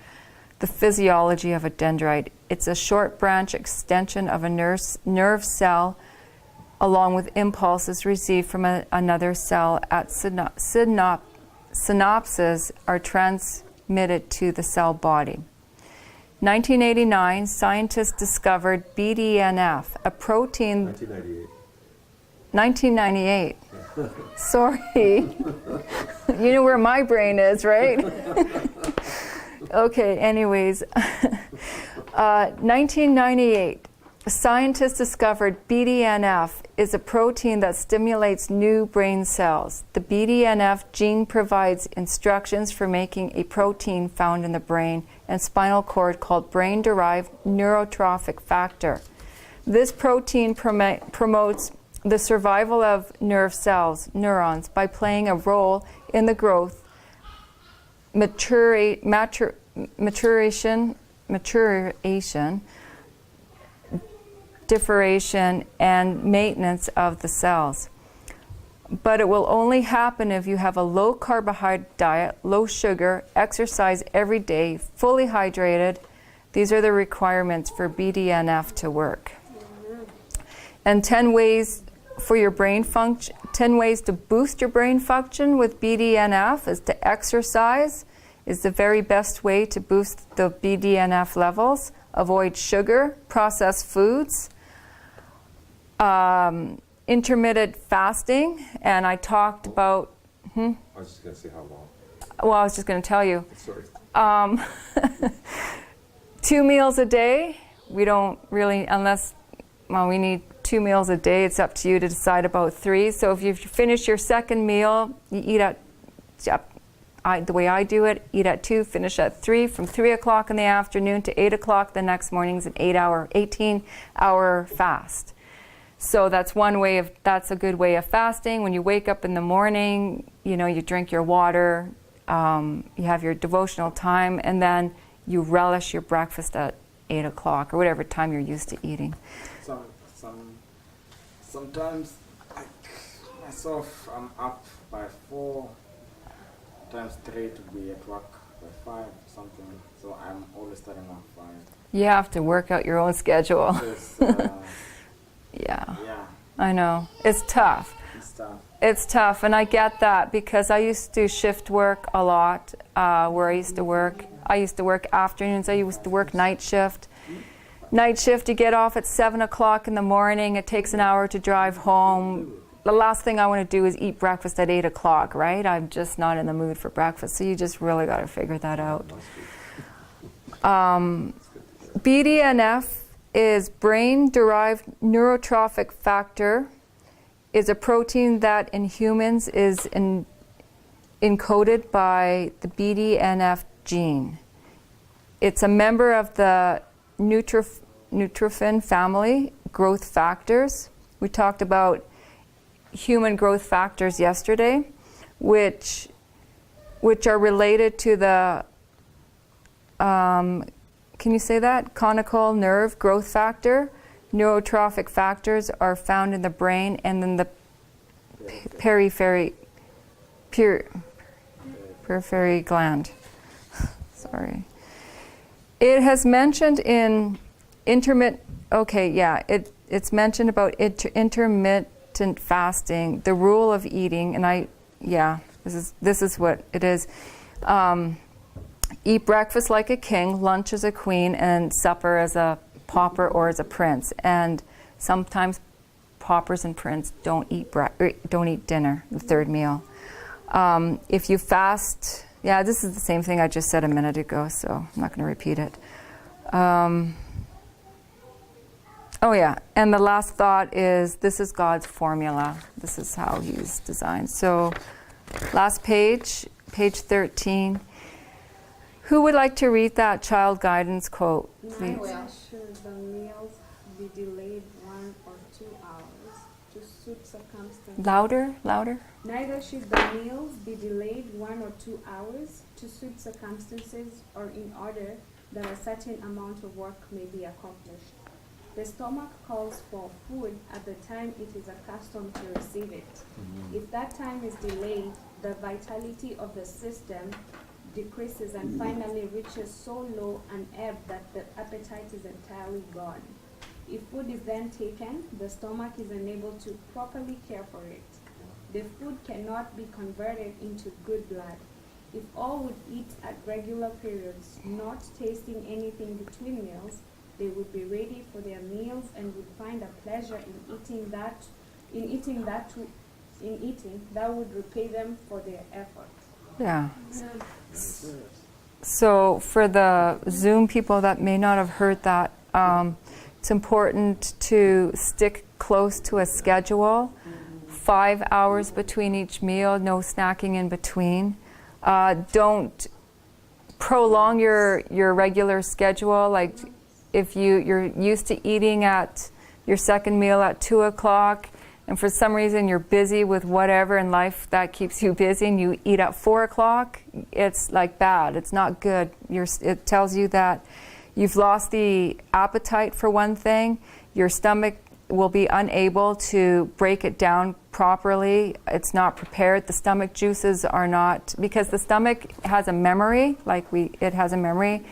The physiology of a dendrite. It's a short branch extension of a nerve cell, along with impulses received from another cell at synapses are transmitted to the cell body. 1989, scientists discovered BDNF, a protein. 1998. 1998. Sorry. You know where my brain is, right? Okay, anyways. 1998, scientists discovered BDNF is a protein that stimulates new brain cells. The BDNF gene provides instructions for making a protein found in the brain and spinal cord called brain-derived neurotrophic factor. This protein promotes the survival of nerve cells, neurons, by playing a role in the growth, maturation, differentiation, and maintenance of the cells. But it will only happen if you have a low carbohydrate diet, low sugar, exercise every day, fully hydrated. These are the requirements for BDNF to work. And 10 ways for your brain function, 10 ways to boost your brain function with BDNF is to exercise is the very best way to boost the BDNF levels. Avoid sugar, processed foods, intermittent fasting, and I talked about, I was just going to say how long. well, I was just going to tell you. Sorry. 2 meals a day. We don't really, unless, well, we need 2 meals a day. It's up to you to decide about 3. So if you finish your second meal, you eat at, the way I do it, eat at 2, finish at 3, from 3 o'clock in the afternoon to 8 o'clock the next morning is an 18-hour fast. So that's one way of, that's a good way of fasting. When you wake up in the morning, you drink your water, you have your devotional time, and then you relish your breakfast at 8 o'clock or whatever time you're used to eating. Sometimes myself, I'm up by 4 times 3 to be at work by 5 something. So I'm always starting at 5. You have to work out your own schedule. It's, Yeah, yeah, I know. It's tough. it's tough. It's tough, and I get that because I used to shift work a lot where I used to work. I used to work afternoons. I used to work night shift. Night shift, you get off at 7 o'clock in the morning. It takes an hour to drive home. The last thing I want to do is eat breakfast at 8 o'clock, right? I'm just not in the mood for breakfast, so you just really got to figure that out. BDNF is brain-derived neurotrophic factor, is a protein that in humans is encoded by the BDNF gene. It's a member of the neutrophil family, growth factors. We talked about human growth factors yesterday, which are related to the can you say that? Conical nerve growth factor. Neurotrophic factors are found in the brain and then the periphery gland. Sorry. It has mentioned in it's mentioned about intermittent fasting, the rule of eating, and this is what it is. Eat breakfast like a king, lunch as a queen, and supper as a pauper or as a prince. And sometimes paupers and princes don't eat dinner, the third meal. If you fast, this is the same thing I just said a minute ago, so I'm not going to repeat it. And the last thought is this is God's formula. This is how He's designed. So, last page 13. Who would like to read that child guidance quote, please? Neither should the meals be delayed 1 or 2 hours to suit circumstances. Louder. Neither should the meals be delayed 1 or 2 hours to suit circumstances or in order that a certain amount of work may be accomplished. The stomach calls for food at the time it is accustomed to receive it. If that time is delayed, the vitality of the system decreases and finally reaches so low an ebb that the appetite is entirely gone. If food is then taken, the stomach is unable to properly care for it. The food cannot be converted into good blood. If all would eat at regular periods, not tasting anything between meals, they would be ready for their meals and would find a pleasure in eating that would repay them for their effort. Yeah. So for the Zoom people that may not have heard that, it's important to stick close to a schedule. 5 hours between each meal, no snacking in between. Don't prolong your regular schedule. Like if you're used to eating at your second meal at 2 o'clock, and for some reason you're busy with whatever in life that keeps you busy, and you eat at 4 o'clock, it's like bad. It's not good. It tells you that you've lost the appetite for one thing. Your stomach will be unable to break it down properly. It's not prepared. The stomach juices are not, because the stomach has a memory, it has a memory,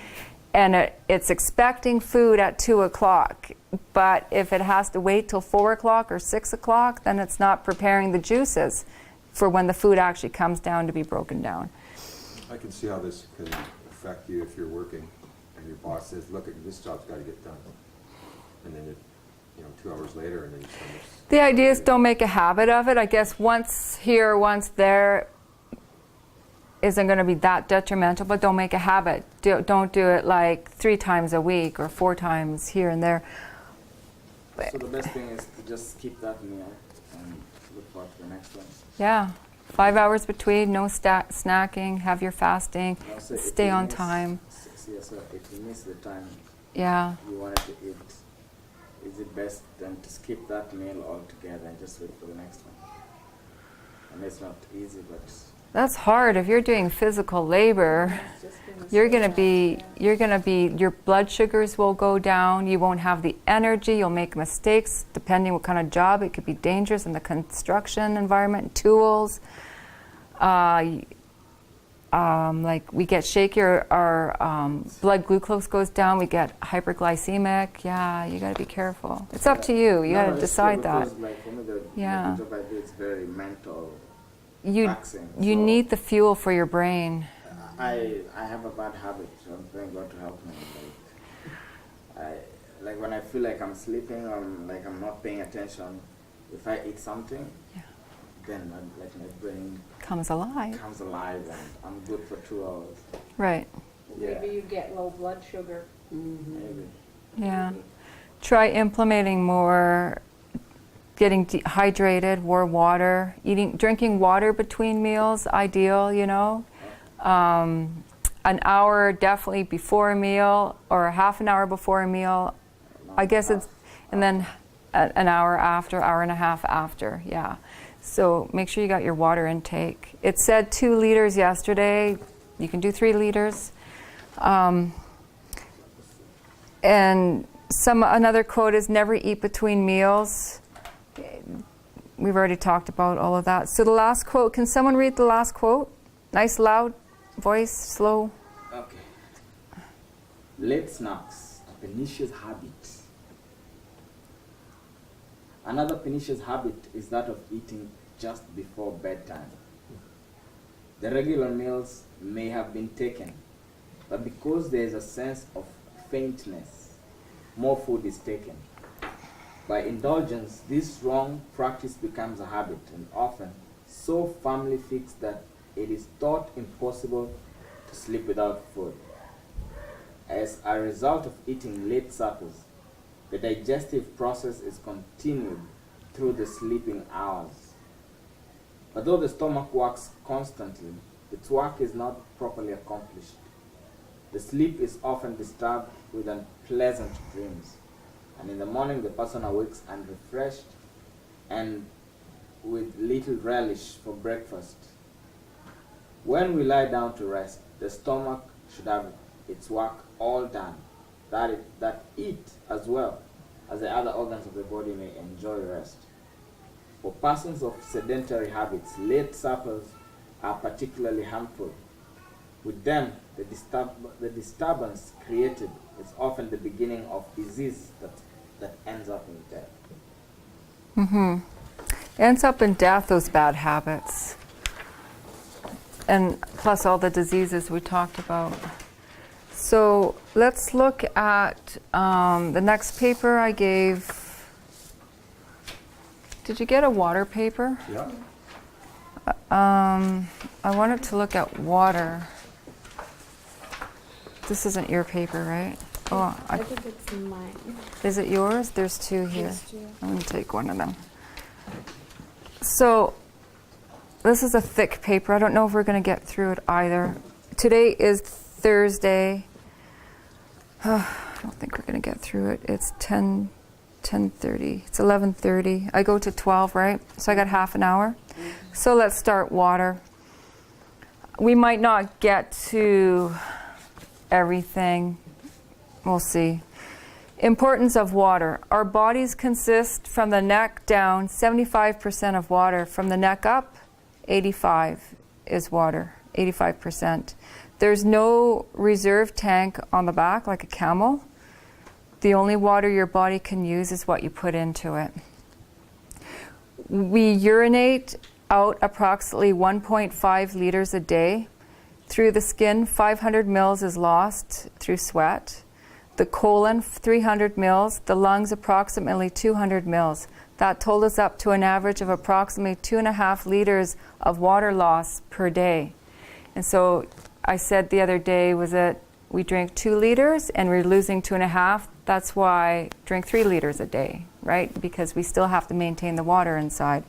and it's expecting food at 2 o'clock. But if it has to wait till 4 o'clock or 6 o'clock, then it's not preparing the juices for when the food actually comes down to be broken down. I can see how this can affect you if you're working and your boss says, look, this job's got to get done. And then 2 hours later, and then your stomach's... The idea is don't make a habit of it. I guess once here, once there isn't going to be that detrimental, but don't make a habit. Don't do it like 3 times a week or 4 times here and there. So the best thing is to just skip that meal and look forward to the next one. Yeah. 5 hours between, no snacking, have your fasting, Also, stay on time. So if you miss the time Yeah. you wanted to eat, is it best then to skip that meal altogether and just wait for the next one? And it's not easy, but That's hard. If you're doing physical labor, your blood sugars will go down, you won't have the energy, you'll make mistakes depending what kind of job. It could be dangerous in the construction environment, tools. Like we get shaky, our blood glucose goes down, we get hyperglycemic. Yeah, you got to be careful. It's up to you. You got to decide that. Like for me, the Yeah. job I do is very mental. You taxing, you so need the fuel for your brain. I have a bad habit, so I'm praying God to help me. Like when I feel like I'm sleeping or like I'm not paying attention, if I eat something, Yeah. then my brain Comes alive. comes alive and I'm good for 2 hours. Right. Maybe you get low blood sugar. Maybe. Yeah. Try implementing more getting dehydrated, more water, drinking water between meals, ideal, An hour definitely before a meal, or half an hour before a meal. I guess it's, and then an hour after, hour and a half after, yeah. So make sure you got your water intake. It said 2 liters yesterday. You can do 3 liters. And another quote is never eat between meals. We've already talked about all of that. So the last quote, can someone read the last quote? Nice, loud voice, slow. Okay. Late snacks, a pernicious habit. Another pernicious habit is that of eating just before bedtime. The regular meals may have been taken, but because there is a sense of faintness, more food is taken. By indulgence, this wrong practice becomes a habit and often so firmly fixed that it is thought impossible to sleep without food. As a result of eating late suppers, the digestive process is continued through the sleeping hours. But though the stomach works constantly, its work is not properly accomplished. The sleep is often disturbed with unpleasant dreams, and in the morning the person awakes unrefreshed and with little relish for breakfast. When we lie down to rest, the stomach should have its work all done, that it, as well as the other organs of the body, may enjoy rest. For persons of sedentary habits, late suppers are particularly harmful. With them, the disturbance created is often the beginning of disease that ends up in death. Ends up in death, those bad habits. and plus all the diseases we talked about. So let's look at the next paper I gave. Did you get a water paper? Yeah. I wanted to look at water. This isn't your paper, right? Oh, I think it's mine. is it yours? There's two here. Yes, dear. I'm going to take one of them. So this is a thick paper. I don't know if we're going to get through it either. Today is Thursday. I don't think we're going to get through it. It's 10:30. It's 11:30. I go to 12, right? So I got half an hour. So let's start water. We might not get to everything. We'll see. Importance of water. Our bodies consist from the neck down 75% of water. From the neck up, 85 is water, 85%. There's no reserve tank on the back like a camel. The only water your body can use is what you put into it. We urinate out approximately 1.5 liters a day. Through the skin, 500 mils is lost through sweat. The colon, 300 mils. The lungs, approximately 200 mils. That totaled us up to an average of approximately 2.5 liters of water loss per day. And so I said the other day was that we drink 2 liters and we're losing 2.5. That's why drink 3 liters a day, right? Because we still have to maintain the water inside.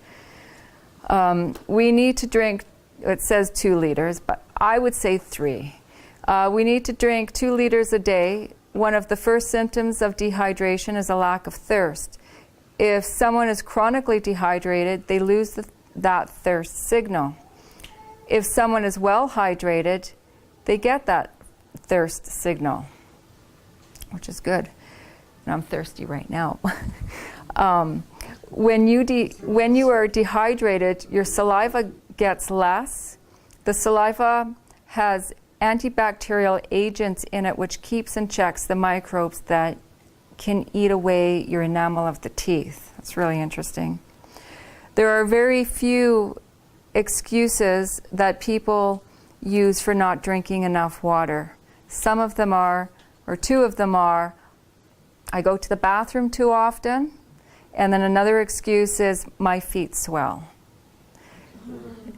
We need to drink, it says 2 liters, but I would say 3. We need to drink 2 liters a day. One of the first symptoms of dehydration is a lack of thirst. If someone is chronically dehydrated, they lose that thirst signal. If someone is well hydrated, they get that thirst signal, which is good. And I'm thirsty right now. When you are dehydrated, your saliva gets less. The saliva has antibacterial agents in it which keeps and checks the microbes that can eat away your enamel of the teeth. That's really interesting. There are very few excuses that people use for not drinking enough water. Some of them are, or 2 of them are, I go to the bathroom too often, and then another excuse is my feet swell.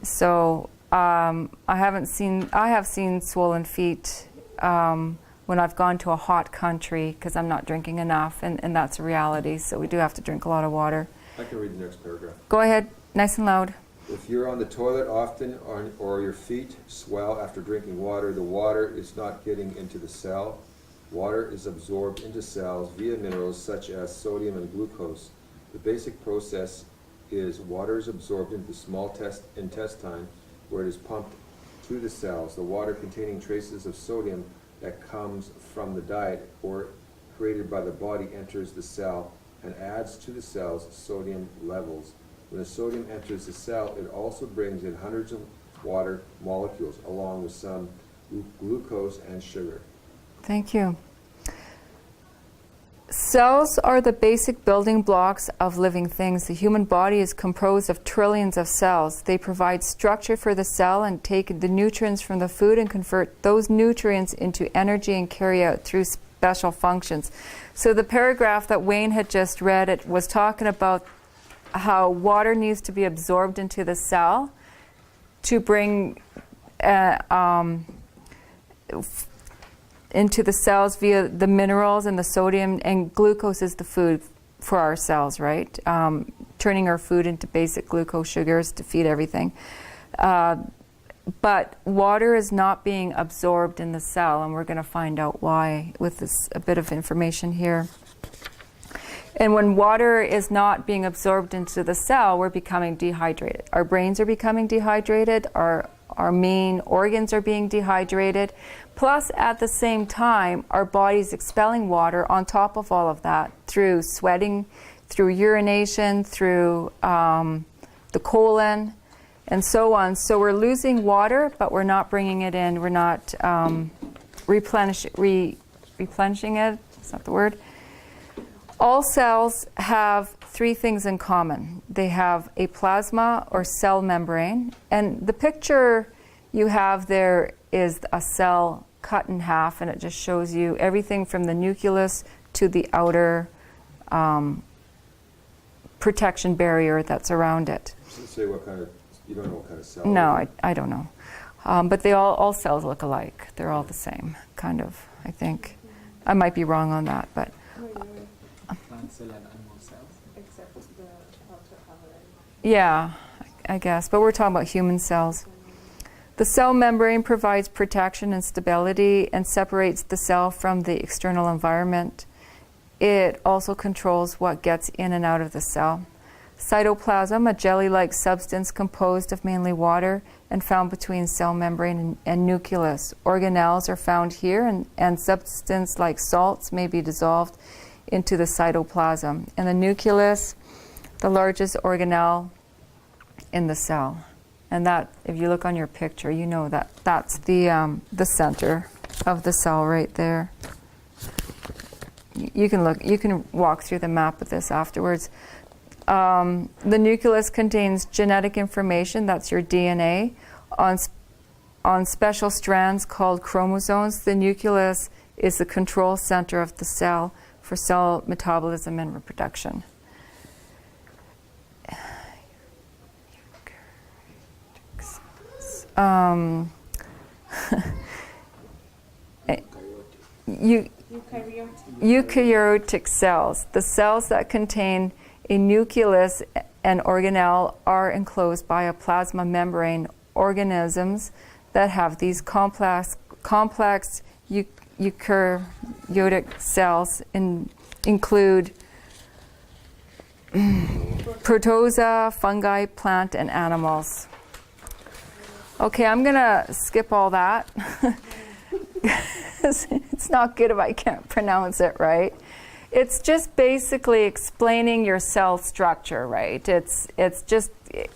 So I have seen swollen feet when I've gone to a hot country because I'm not drinking enough, and that's a reality. So we do have to drink a lot of water. I can read the next paragraph. Go ahead, nice and loud. If you're on the toilet often or your feet swell after drinking water, the water is not getting into the cell. Water is absorbed into cells via minerals such as sodium and glucose. The basic process is water is absorbed into the small intestine where it is pumped to the cells. The water containing traces of sodium that comes from the diet or created by the body enters the cell and adds to the cell's sodium levels. When the sodium enters the cell, it also brings in hundreds of water molecules along with some glucose and sugar. Thank you. Cells are the basic building blocks of living things. The human body is composed of trillions of cells. They provide structure for the cell and take the nutrients from the food and convert those nutrients into energy and carry out through special functions. So the paragraph that Wayne had just read, it was talking about how water needs to be absorbed into the cell to bring into the cells via the minerals and the sodium, and glucose is the food for our cells, right? Turning our food into basic glucose sugars to feed everything. But water is not being absorbed in the cell, and we're going to find out why with this a bit of information here. And when water is not being absorbed into the cell, we're becoming dehydrated. Our brains are becoming dehydrated, our main organs are being dehydrated, plus at the same time our body's expelling water on top of all of that through sweating, through urination, through the colon, and so on. So we're losing water, but we're not bringing it in, we're not replenishing it, is that the word? All cells have 3 things in common. They have a plasma or cell membrane, and the picture you have there is a cell cut in half, and it just shows you everything from the nucleus to the outer protection barrier that's around it. Say what kind of, you don't know what kind of cell? No, I don't know. But they all cells look alike. They're all the same, kind of, I think. I might be wrong on that, but Plant cell and animal cells. Except the outer covering. yeah, I guess. But we're talking about human cells. The cell membrane provides protection and stability and separates the cell from the external environment. It also controls what gets in and out of the cell. Cytoplasm, a jelly-like substance composed of mainly water and found between cell membrane and nucleus. Organelles are found here, and substance like salts may be dissolved into the cytoplasm. And the nucleus, the largest organelle in the cell. And that, if you look on your picture, you know that that's the center of the cell right there. You can look, you can walk through the map of this afterwards. The nucleus contains genetic information, that's your DNA, on special strands called chromosomes. The nucleus is the control center of the cell for cell metabolism and reproduction. Eukaryotic cells, the cells that contain a nucleus and organelle, are enclosed by a plasma membrane. Organisms that have these complex eukaryotic cells include protozoa, fungi, plant, and animals. Okay, I'm gonna skip all that. It's not good if I can't pronounce it right. It's just basically explaining your cell structure, right? It's just,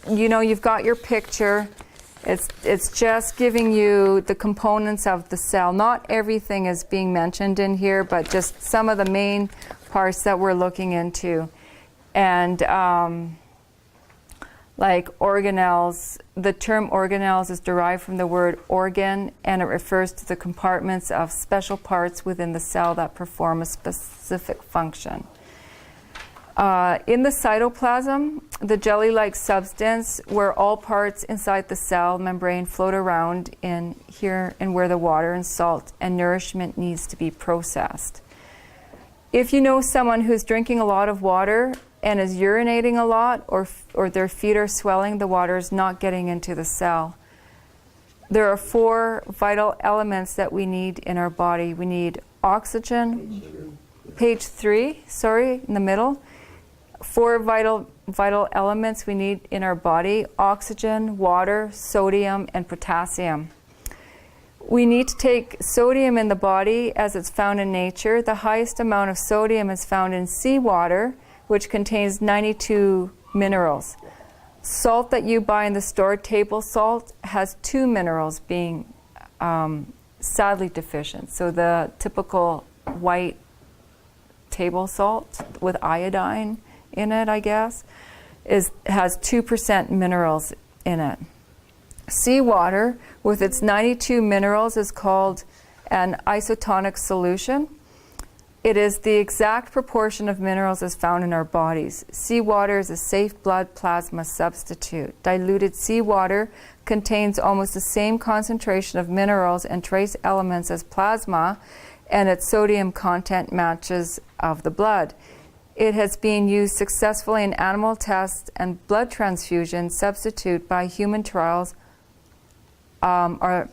you know, you've got your picture. It's just giving you the components of the cell. Not everything is being mentioned in here, but just some of the main parts that we're looking into. And like organelles, the term organelles is derived from the word organ, and it refers to the compartments of special parts within the cell that perform a specific function. In the cytoplasm, the jelly-like substance where all parts inside the cell membrane float around in here, and where the water and salt and nourishment needs to be processed. If you know someone who's drinking a lot of water and is urinating a lot, or their feet are swelling, the water is not getting into the cell. There are 4 vital elements that we need in our body. We need oxygen, page 3, sorry, in the middle. 4 vital elements we need in our body: oxygen, water, sodium, and potassium. We need to take sodium in the body as it's found in nature. The highest amount of sodium is found in seawater, which contains 92 minerals. Salt that you buy in the store, table salt, has 2 minerals, being sadly deficient. So the typical white table salt with iodine in it, I guess, has 2% minerals in it. Seawater, with its 92 minerals, is called an isotonic solution. It is the exact proportion of minerals as found in our bodies. Seawater is a safe blood plasma substitute. Diluted seawater contains almost the same concentration of minerals and trace elements as plasma, and its sodium content matches of the blood. It has been used successfully in animal tests and blood transfusion substitute by human trials are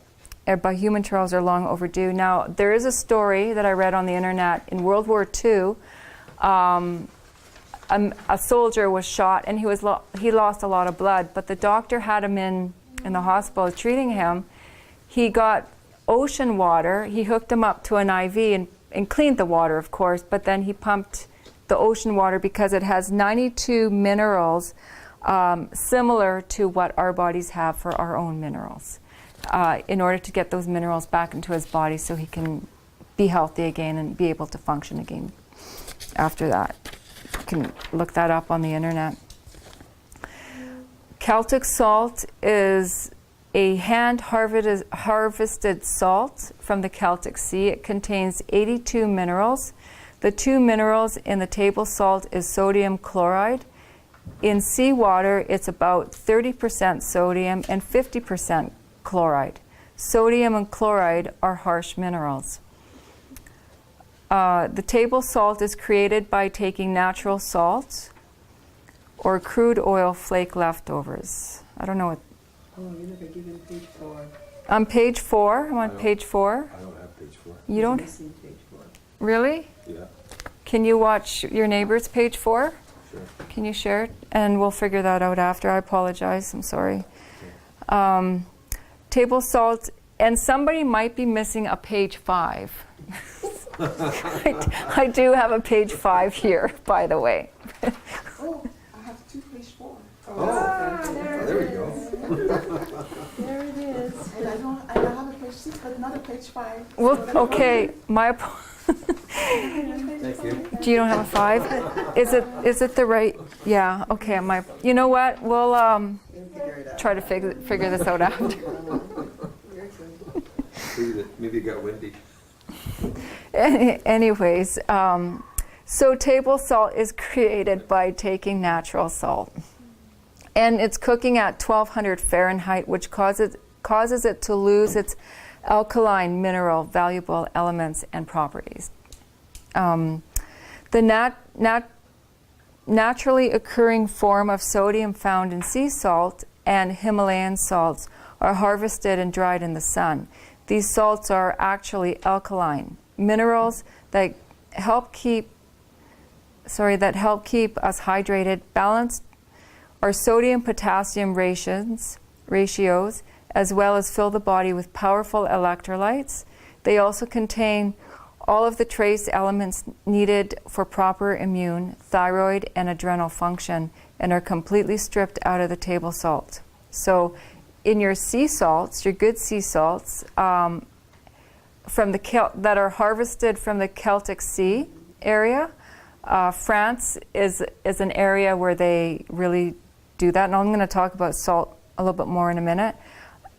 long overdue. Now, there is a story that I read on the internet. In World War II, a soldier was shot, and he lost a lot of blood, but the doctor had him in the hospital treating him. He got ocean water. He hooked him up to an IV and cleaned the water, of course, but then he pumped the ocean water because it has 92 minerals similar to what our bodies have for our own minerals. In order to get those minerals back into his body so he can be healthy again and be able to function again after that. You can look that up on the internet. Celtic salt is a hand-harvested salt from the Celtic Sea. It contains 82 minerals. The 2 minerals in the table salt is sodium chloride. In seawater, it's about 30% sodium and 50% chloride. Sodium and chloride are harsh minerals. The table salt is created by taking natural salts or crude oil flake leftovers. I don't know what. Oh, you never given page 4. On page 4, I'm on I don't- page 4. I don't have page 4. You don't? Missing page 4. Really? Yeah, Can you watch your neighbor's page 4? sure. Can you share it? And we'll figure that out after. I apologize. I'm sorry. Table salt, and somebody might be missing a page 5. I do have a page 5 here, by the way. Oh, I have 2 page 4. There we go. There it is. And I have a page 6, but not a page 5. Well, okay, Thank you. do you don't have a 5? Is it the right? Yeah. Okay. You know what? We'll try to figure this out after. Maybe it got windy. Anyways, so table salt is created by taking natural salt, and it's cooking at 1200 Fahrenheit, which causes it to lose its alkaline mineral valuable elements and properties. The naturally occurring form of sodium found in sea salt and Himalayan salts are harvested and dried in the sun. These salts are actually alkaline minerals that help keep us hydrated. Balanced our sodium-potassium ratios, as well as fill the body with powerful electrolytes. They also contain all of the trace elements needed for proper immune, thyroid, and adrenal function, and are completely stripped out of the table salt. So in your sea salts, your good sea salts, that are harvested from the Celtic Sea area, France is an area where they really do that, and I'm going to talk about salt a little bit more in a minute.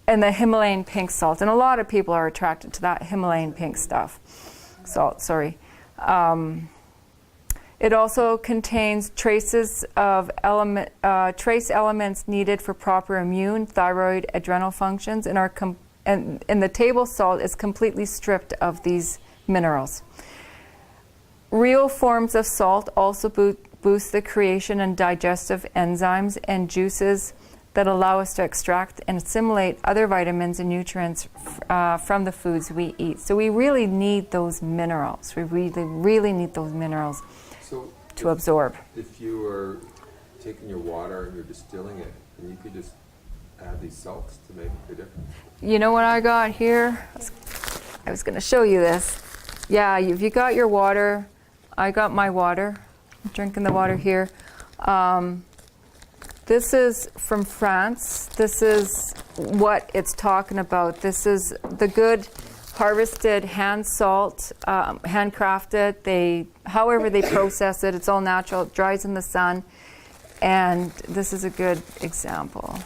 And the Himalayan pink salt, and a lot of people are attracted to that Himalayan pink salt. It also contains traces of trace elements needed for proper immune, thyroid, adrenal functions, and the table salt is completely stripped of these minerals. Real forms of salt also boost the creation and digestive enzymes and juices that allow us to extract and assimilate other vitamins and nutrients from the foods we eat. So we really need those minerals. We really, really need those minerals to absorb. If you were taking your water and you're distilling it, and you could just add these salts to make a difference. You know what I got here? I was going to show you this. Yeah, if you got your water, I got my water. I'm drinking the water here. This is from France. This is what it's talking about. This is the good harvested hand salt, handcrafted. However they process it, it's all natural. It dries in the sun. And this is a good example.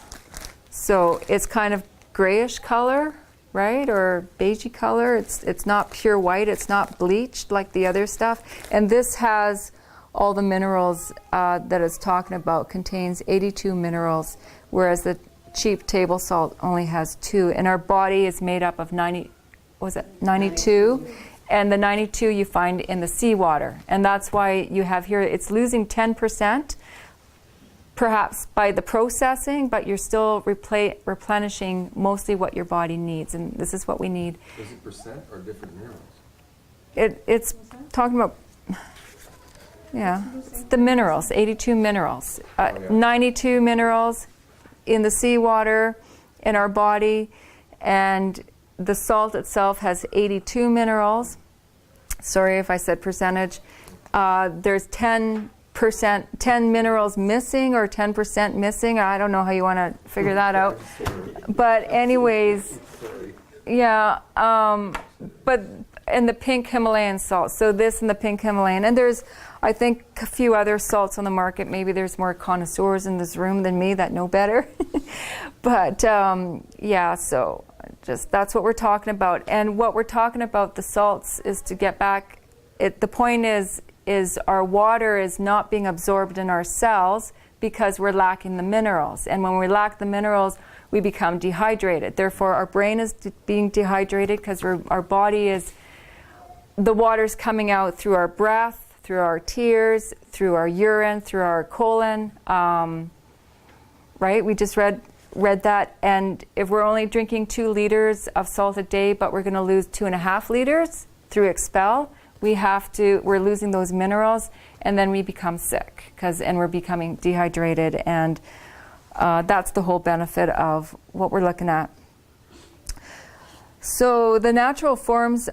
So it's kind of grayish color, right? Or beigey color. It's not pure white. It's not bleached like the other stuff. And this has all the minerals that it's talking about, contains 82 minerals, whereas the cheap table salt only has 2. And our body is made up of 92? And the 92 you find in the seawater. And that's why you have here, it's losing 10%, perhaps by the processing, but you're still replenishing mostly what your body needs. And this is what we need. Is it percent or different minerals? It's talking about, yeah, it's the minerals, 82 minerals. 92 minerals in the seawater, in our body, and the salt itself has 82 minerals. Sorry if I said percentage. There's 10 minerals missing or 10% missing. I don't know how you want to figure that out. But anyways, yeah, but in the pink Himalayan salt. So this and the pink Himalayan. And I think a few other salts on the market. Maybe there's more connoisseurs in this room than me that know better. But yeah, so just that's what we're talking about. And what we're talking about, the salts, is to get back. The point is our water is not being absorbed in our cells because we're lacking the minerals. And when we lack the minerals, we become dehydrated. Therefore, our brain is being dehydrated because our body is, the water's coming out through our breath, through our tears, through our urine, through our colon. Right? We just read that. And if we're only drinking 2 liters of salt a day, but we're going to lose 2.5 liters through expel, we're losing those minerals, and then we become sick and we're becoming dehydrated. And that's the whole benefit of what we're looking at. So the natural forms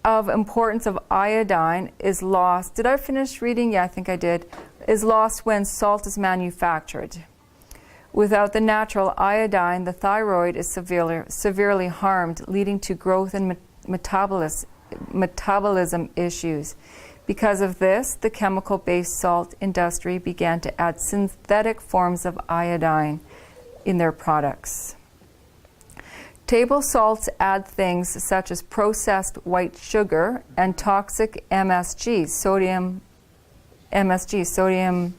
of importance of iodine is lost. Did I finish reading? Yeah, I think I did. Is lost when salt is manufactured. Without the natural iodine, the thyroid is severely harmed, leading to growth and metabolism issues. Because of this, the chemical-based salt industry began to add synthetic forms of iodine in their products. Table salts add things such as processed white sugar and toxic MSG, sodium monosodium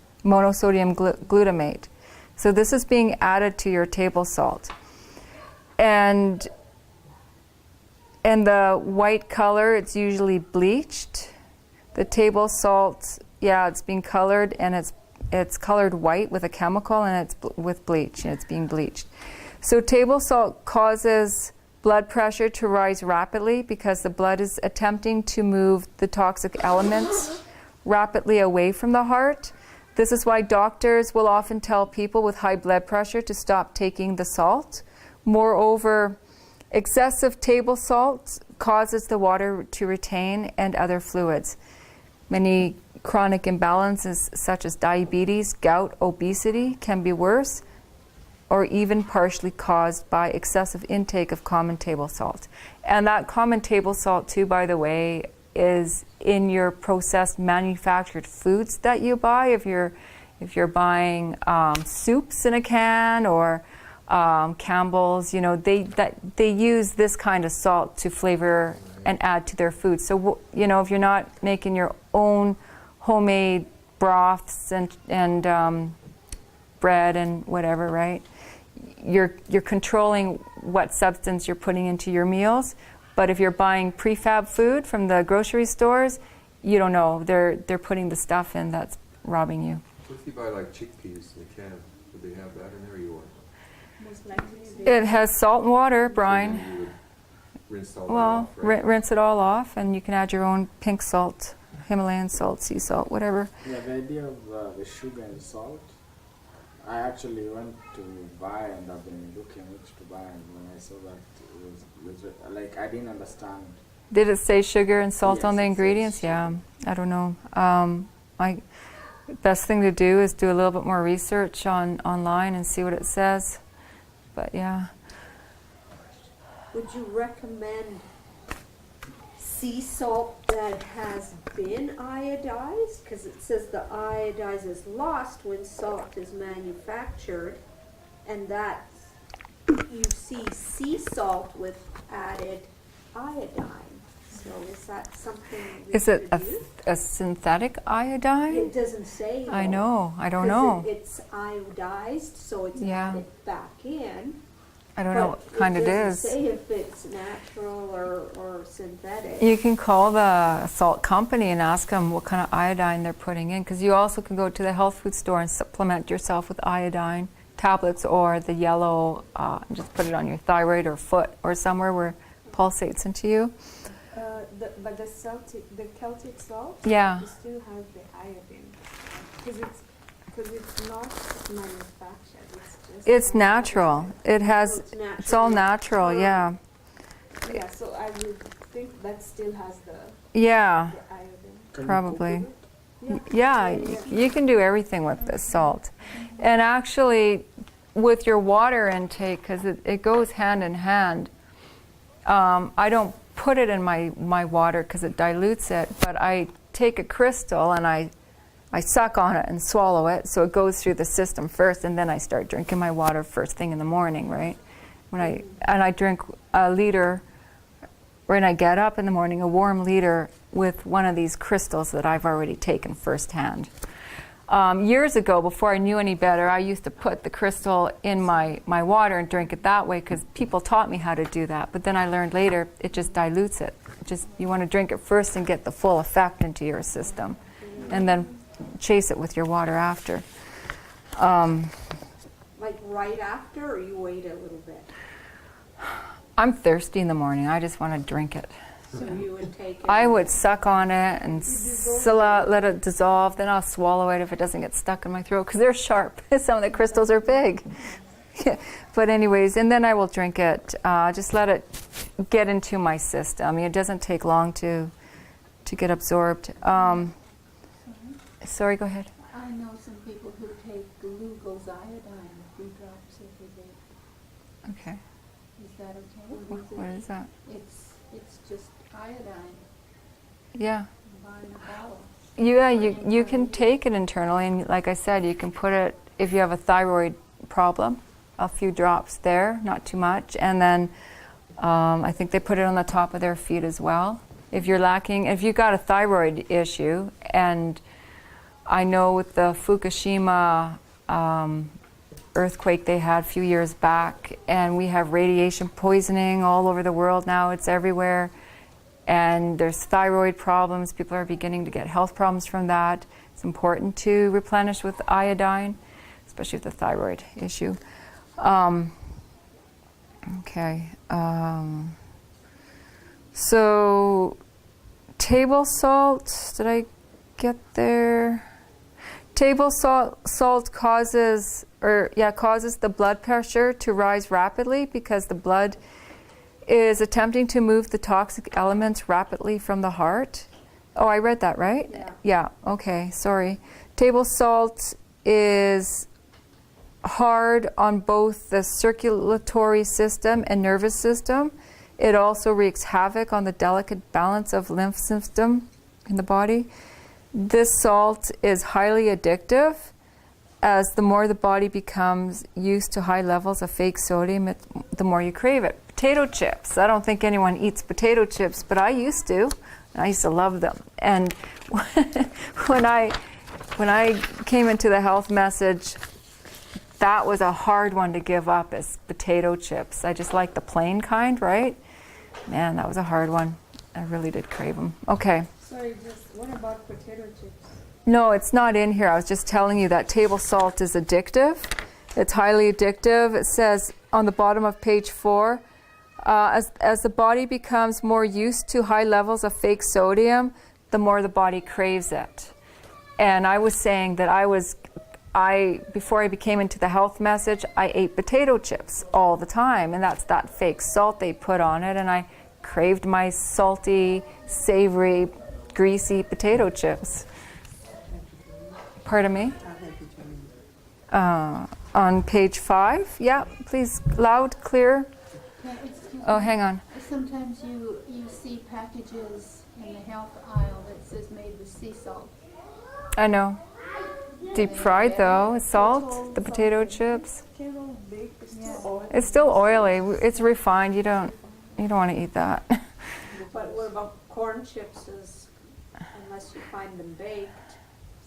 glutamate. So this is being added to your table salt. And the white color, it's usually bleached. The table salt, yeah, it's being colored, and it's colored white with a chemical, and it's with bleach, and it's being bleached. So table salt causes blood pressure to rise rapidly because the blood is attempting to move the toxic elements rapidly away from the heart. This is why doctors will often tell people with high blood pressure to stop taking the salt. Moreover, excessive table salt causes the water to retain and other fluids. Many chronic imbalances such as diabetes, gout, obesity can be worse, or even partially caused by excessive intake of common table salt. And that common table salt too, by the way, is in your processed manufactured foods that you buy. If you're buying soups in a can or Campbell's, they use this kind of salt to flavor and add to their food. So if you're not making your own homemade broths and bread and whatever, right? You're controlling what substance you're putting into your meals. But if you're buying prefab food from the grocery stores, you don't know. They're putting the stuff in that's robbing you. What if you buy like chickpeas in a can? Would they have that in there, or you want? Most likely It has salt and water, Brian. So then you would rinse all that Well, off, right? rinse it all off, and you can add your own pink salt, Himalayan salt, sea salt, whatever. Yeah, the idea of the sugar and salt, I actually went to buy, and I've been looking which to buy, and when I saw that it was like I didn't understand. Did it say sugar and salt Yes, on the it says ingredients? sugar. Yeah, I don't know. Best thing to do is do a little bit more research online and see what it says. But yeah. Would you recommend sea salt that has been iodized? Because it says the iodize is lost when salt is manufactured, and that you see sea salt with added iodine. So is that something we Is it could use? a synthetic iodine? It doesn't say. I though, know. I don't 'cause know. It's iodized, so it's Yeah. added back in. I don't know what kind it is. doesn't say if it's natural or synthetic. You can call the salt company and ask them what kind of iodine they're putting in, because you also can go to the health food store and supplement yourself with iodine tablets or the yellow, and just put it on your thyroid or foot or somewhere where it pulsates into you. But the Celtic salt, Yeah. it still has the iodine because it's not manufactured. It's natural. It has, So it's it's all natural. natural, yeah. Yeah, so I would think that still has the Yeah, iodine. Can you probably. cook with it? Yeah, you can do everything with this salt. And actually, with your water intake, because it goes hand in hand, I don't put it in my water because it dilutes it, but I take a crystal and I suck on it and swallow it, so it goes through the system first, and then I start drinking my water first thing in the morning, right? I drink a liter when I get up in the morning, a warm liter with one of these crystals that I've already taken firsthand. Years ago, before I knew any better, I used to put the crystal in my water and drink it that way because people taught me how to do that. But then I learned later it just dilutes it. You want to drink it first and get the full effect into your system, and then chase it with your water after. Like right after, or you wait a little bit? I'm thirsty in the morning. I just want to drink it. So you would take it? I would suck on it and let it dissolve. Then I'll swallow it if it doesn't get stuck in my throat, because they're sharp. Some of the crystals are big. But anyways, and then I will drink it. Just let it get into my system. It doesn't take long to get absorbed. Sorry, go ahead. I know some people who take glucose iodine, a few drops every day. Okay. Is that okay? What is that? It's just iodine, Yeah. buying a bottle. Yeah, you can take it internally, and like I said, you can put it, if you have a thyroid problem, a few drops there, not too much, and then I think they put it on the top of their feet as well. If you've got a thyroid issue, and I know with the Fukushima earthquake they had a few years back, and we have radiation poisoning all over the world now. It's everywhere, and there's thyroid problems. People are beginning to get health problems from that. It's important to replenish with iodine, especially with the thyroid issue. Okay. So table salt, did I get there? Table salt causes the blood pressure to rise rapidly because the blood is attempting to move the toxic elements rapidly from the heart. Oh, I read that, right? Yeah. Yeah, okay, sorry. Table salt is hard on both the circulatory system and nervous system. It also wreaks havoc on the delicate balance of lymph system in the body. This salt is highly addictive, as the more the body becomes used to high levels of fake sodium, the more you crave it. Potato chips. I don't think anyone eats potato chips, but I used to. And I used to love them. And when I came into the health message, that was a hard one to give up, is potato chips. I just like the plain kind, right? Man, that was a hard one. I really did crave them. Okay. Sorry, what about potato chips? No, it's not in here. I was just telling you that table salt is addictive. It's highly addictive. It says on the bottom of page 4, as the body becomes more used to high levels of fake sodium, the more the body craves it. And I was saying that before I became into the health message, I ate potato chips all the time, and that's that fake salt they put on it, and I craved my salty, savory, greasy potato chips. Pardon me? On page 5? Yeah, please, loud, clear. Excuse Oh, me. hang on. Sometimes you see packages in the health aisle that says made with sea salt. I know. Deep fried though, salt, the potato chips. It's still oily. It's refined. You don't want to eat that. But what about corn chips? Unless you find them baked,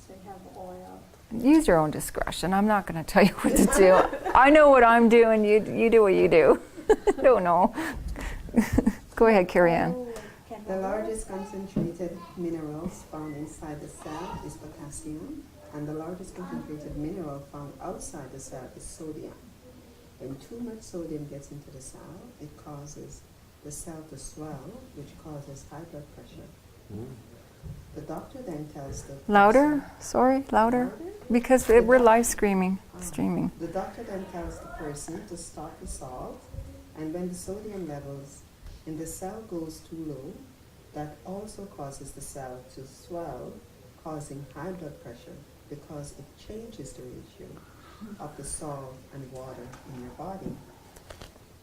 they have oil. Use your own discretion. I'm not going to tell you what to do. I know what I'm doing. You do what you do. I don't know. Go ahead, Carrie Ann. The largest concentrated minerals found inside the cell is potassium, and the largest concentrated mineral found outside the cell is sodium. When too much sodium gets into the cell, it causes the cell to swell, which causes high blood pressure. The doctor then tells the Louder? Sorry, louder? Because we're live streaming. The doctor then tells the person to stop the salt, and when the sodium levels in the cell goes too low, that also causes the cell to swell, causing high blood pressure because it changes the ratio of the salt and water in your body.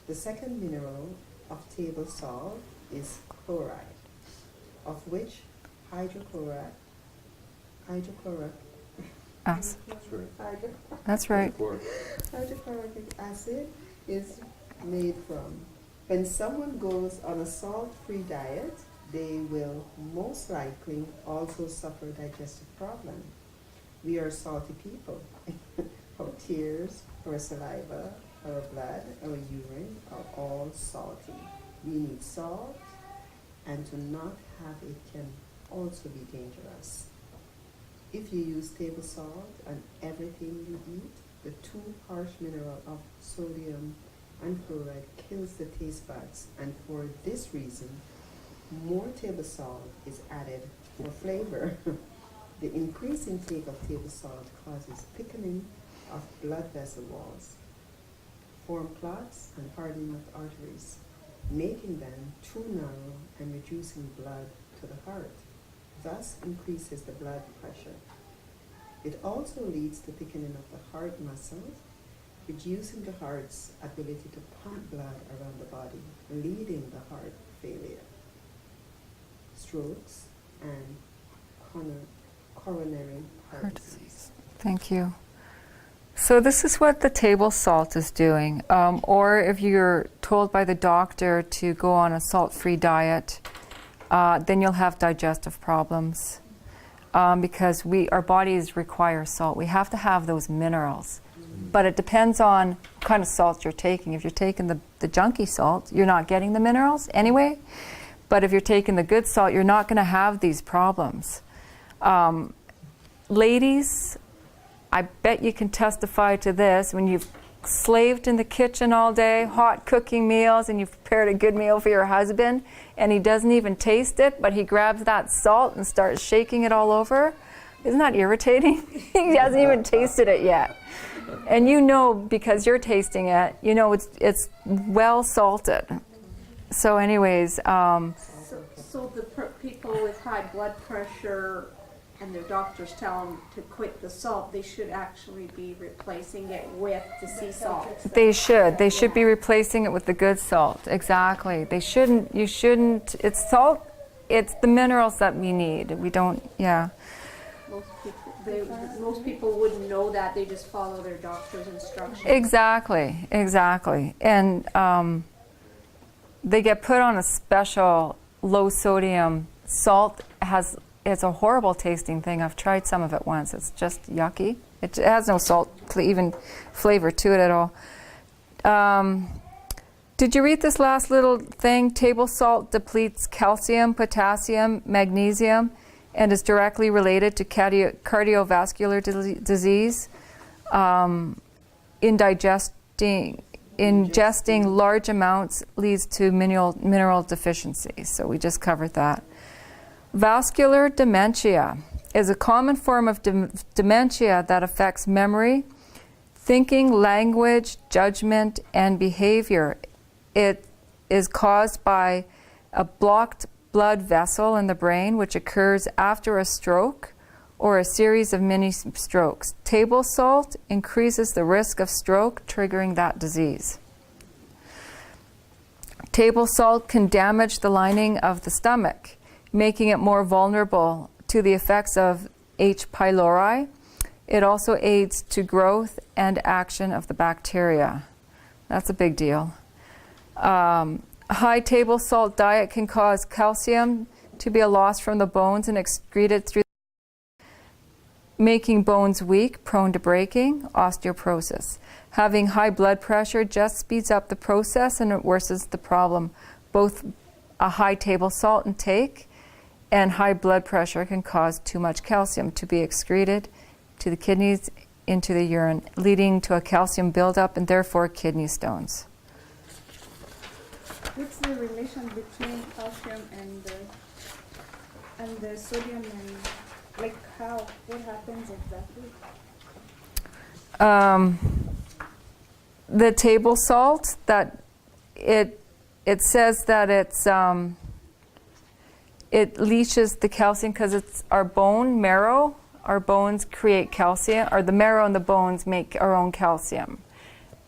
The second mineral of table salt is chloride, of which hydrochloric, Us. That's right. That's right. Hydrochloric acid is made from. When someone goes on a salt-free diet, they will most likely also suffer digestive problem. We are salty people. Our tears, our saliva, our blood, our urine are all salty. We need salt, and to not have it can also be dangerous. If you use table salt on everything you eat, the too harsh mineral of sodium and chloride kills the taste buds, and for this reason, more table salt is added for flavor. The increased intake of table salt causes thickening of blood vessel walls, form clots, and hardening of arteries, making them too narrow and reducing blood to the heart, thus increases the blood pressure. It also leads to thickening of the heart muscles, reducing the heart's ability to pump blood around the body, leading the heart failure, strokes, and coronary heart disease. Thank you. So this is what the table salt is doing. Or if you're told by the doctor to go on a salt-free diet, then you'll have digestive problems because our bodies require salt. We have to have those minerals. But it depends on what kind of salt you're taking. If you're taking the junky salt, you're not getting the minerals anyway. But if you're taking the good salt, you're not going to have these problems. Ladies, I bet you can testify to this. When you've slaved in the kitchen all day, hot cooking meals, and you've prepared a good meal for your husband, and he doesn't even taste it, but he grabs that salt and starts shaking it all over. Isn't that irritating? He hasn't even tasted it yet. And you know, because you're tasting it, you know it's well salted. So anyways, So the people with high blood pressure and their doctors tell them to quit the salt, they should actually be replacing it with the sea salt. they should be replacing it with the good salt. Exactly. You shouldn't, it's salt, it's the minerals that we need. We don't, yeah. Most people wouldn't know that, they just follow their doctor's instructions. Exactly. And they get put on a special low sodium salt. It's a horrible tasting thing. I've tried some of it once. It's just yucky. It has no salt, even flavor to it at all. Did you read this last little thing? Table salt depletes calcium, potassium, magnesium, and is directly related to cardiovascular disease. Ingesting large amounts leads to mineral deficiencies. So we just covered that. Vascular dementia is a common form of dementia that affects memory, thinking, language, judgment, and behavior. It is caused by a blocked blood vessel in the brain, which occurs after a stroke or a series of mini strokes. Table salt increases the risk of stroke, triggering that disease. Table salt can damage the lining of the stomach, making it more vulnerable to the effects of H. pylori. It also aids to growth and action of the bacteria. That's a big deal. High table salt diet can cause calcium to be lost from the bones and excreted through, making bones weak, prone to breaking, osteoporosis. Having high blood pressure just speeds up the process and it worsens the problem. Both a high table salt intake and high blood pressure can cause too much calcium to be excreted to the kidneys, into the urine, leading to a calcium buildup and therefore kidney stones. What's the relation between calcium and the sodium and like what happens exactly? The table salt, that it says that it leaches the calcium because it's our bone marrow. Our bones create calcium, or the marrow and the bones make our own calcium.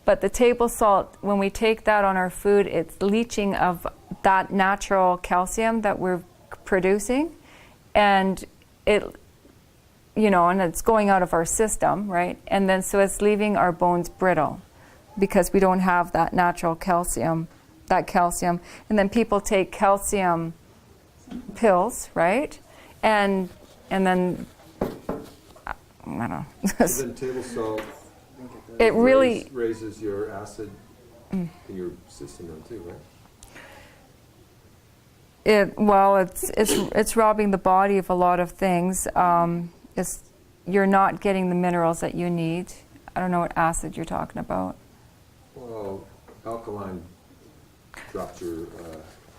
But the table salt, when we take that on our food, it's leaching of that natural calcium that we're producing, and it, and it's going out of our system, right? And then so it's leaving our bones brittle because we don't have that natural calcium, and then people take calcium pills, right? And then, I don't know. So then table salt It really, raises your acid in your system then too, right? it's robbing the body of a lot of things. You're not getting the minerals that you need. I don't know what acid you're talking about. Well, alkaline drops your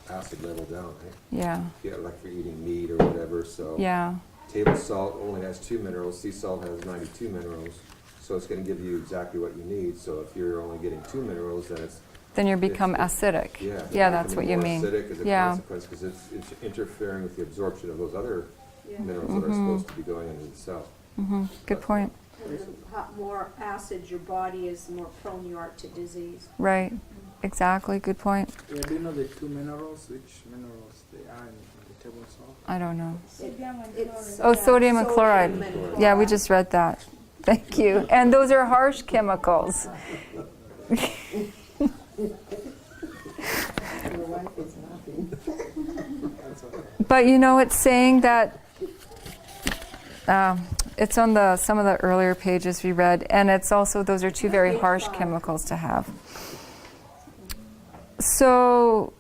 acid level down, right? Yeah, Yeah, like for eating meat or whatever, so. yeah. Table salt only has 2 minerals, sea salt has 92 minerals, so it's gonna give you exactly what you need. So if you're only getting 2 minerals, then Then you become it's- acidic. yeah. Yeah, that's what you becoming mean. more acidic as a Yeah. consequence, because it's interfering with the absorption of those other Yeah. minerals that are supposed to be going into the cell. Good point. And the more acid your body is, the more prone you are to disease. Right. Exactly. Good point. Yeah, do you know the 2 minerals, which minerals they are in the table salt? I don't know. Sodium and It's, chloride. Oh, sodium and chloride. and Yeah, we chloride. just read that. Thank you. And those are harsh chemicals. Your wife is laughing. That's okay. But it's saying that it's on some of the earlier pages we read, and it's also those are 2 very harsh chemicals to have. So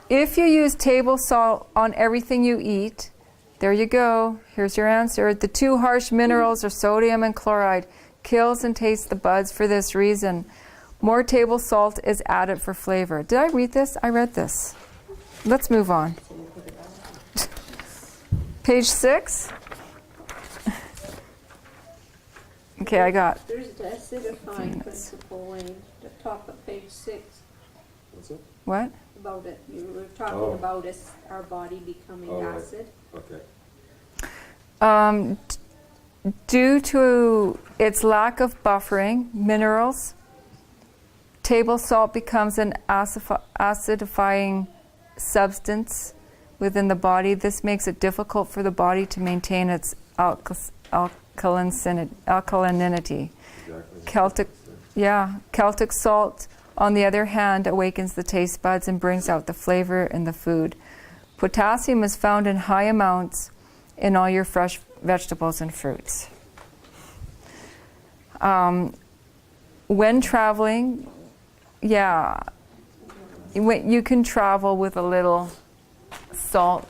if you use table salt on everything you eat, there you go. Here's your answer. The 2 harsh minerals are sodium and chloride. Kills and tastes the buds for this reason. More table salt is added for flavor. Did I read this? I read this. Let's move on. Page 6. Okay, I got. There's the acidifying minutes. principle, Wayne, the top of page 6, What's it? What? about it. You were talking Oh. about our body becoming Oh, right. acid. Okay. Due to its lack of buffering minerals, table salt becomes an acidifying substance within the body. This makes it difficult for the body to maintain its alkalinity. Exactly. Celtic salt, on the other hand, awakens the taste buds and brings out the flavor in the food. Potassium is found in high amounts in all your fresh vegetables and fruits. When traveling, you can travel with a little salt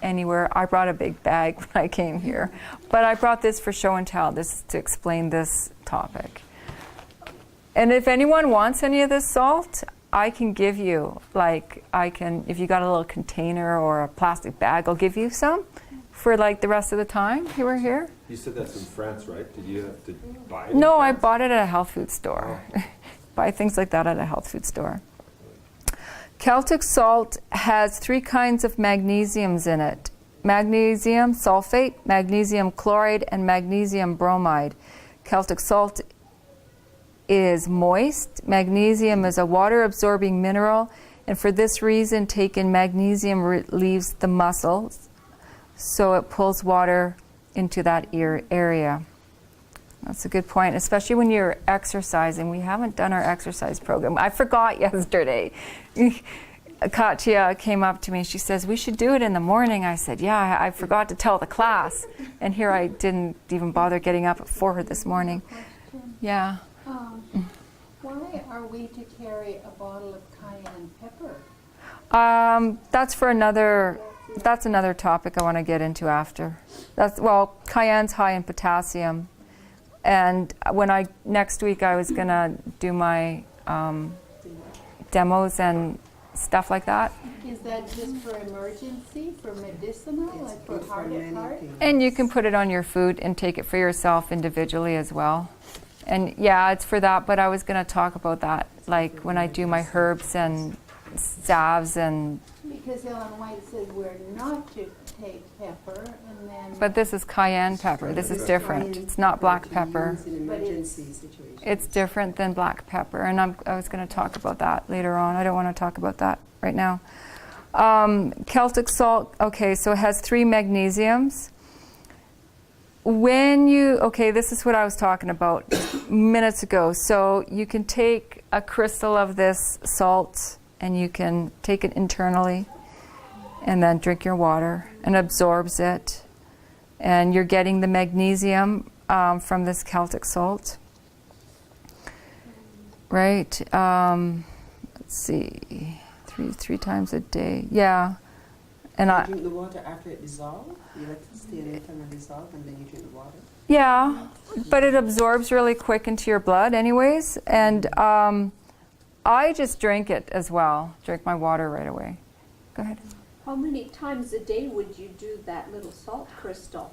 anywhere. I brought a big bag when I came here, but I brought this for show and tell. This is to explain this topic. And if anyone wants any of this salt, I can give you, if you got a little container or a plastic bag, I'll give you some for the rest of the time you were here. You said that's in France, right? Did you have to buy it? No, in I France? bought it at a health food store. Buy things like that at a health food store. Celtic salt has 3 kinds of magnesiums in it: magnesium sulfate, magnesium chloride, and magnesium bromide. Celtic salt is moist. Magnesium is a water-absorbing mineral, and for this reason, taken magnesium relieves the muscles, so it pulls water into that area. That's a good point, especially when you're exercising. We haven't done our exercise program. I forgot yesterday. Katya came up to me. She says, we should do it in the morning. I said, yeah, I forgot to tell the class. And here I didn't even bother getting up at 4 this morning. Yeah. Why are we to carry a bottle of cayenne pepper? That's another topic I want to get into after. Cayenne's high in potassium. And next week I was going to do my demos and stuff like that. Is that just for emergency, for medicinal, It's like for good for heart many heart? things. And you can put it on your food and take it for yourself individually as well. And yeah, it's for that, but I was going to talk about that, when I do my herbs and salves and... Because Ellen White says we're not to take pepper, and then... But this is cayenne pepper. This is different. It's not black pepper. Use in emergency situations. It's different than black pepper, and I was going to talk about that later on. I don't want to talk about that right now. Celtic salt, okay, so it has 3 magnesiums. When you, okay, this is what I was talking about minutes ago. So you can take a crystal of this salt and you can take it internally and then drink your water, and absorbs it. And you're getting the magnesium from this Celtic salt. Right? Let's see, three times a day. Yeah. And You drink the water after it dissolves? You let it stay in the time and dissolve, and then you drink the water? yeah, but it absorbs really quick into your blood anyways. And I just drink it as well. Drink my water right away. Go ahead. How many times a day would you do that little salt crystal?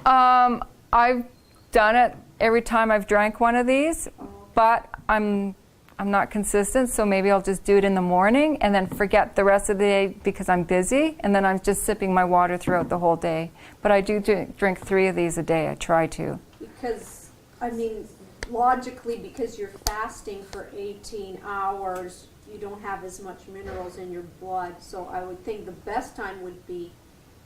I've done it every time I've drank one of these, but I'm not consistent, so maybe I'll just do it in the morning and then forget the rest of the day because I'm busy, and then I'm just sipping my water throughout the whole day. But I do drink 3 of these a day. I try to. Because, I mean, logically, because you're fasting for 18 hours, you don't have as much minerals in your blood. So I would think the best time would be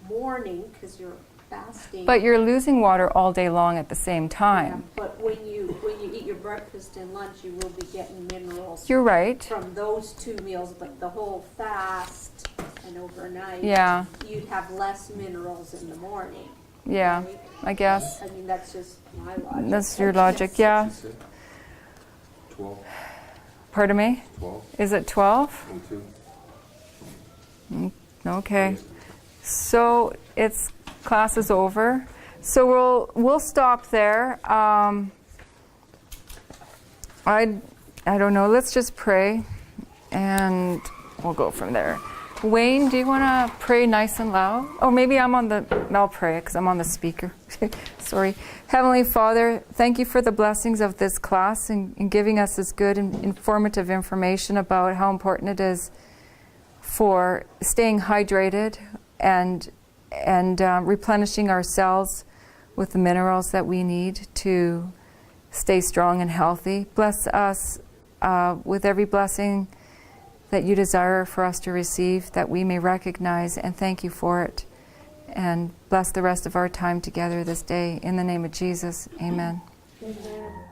morning, because you're fasting. But you're losing water all day long at the same Yeah, time. but when you eat your breakfast and lunch, you will be getting minerals You're right. from those 2 meals. But the whole fast and overnight, Yeah, you'd have less minerals in the morning. yeah, right? I guess. I mean, that's just my logic. That's your logic, yeah. 12, Pardon me? 12, Is it 12? and 2. Okay. So it's class is over. So we'll stop there. I don't know. Let's just pray, and we'll go from there. Wayne, do you want to pray nice and loud? Oh, maybe I'll pray because I'm on the speaker. Sorry. Heavenly Father, thank you for the blessings of this class and giving us this good and informative information about how important it is for staying hydrated and replenishing our cells with the minerals that we need to stay strong and healthy. Bless us with every blessing that you desire for us to receive, that we may recognize and thank you for it. And bless the rest of our time together this day. In the name of Jesus, amen. Amen.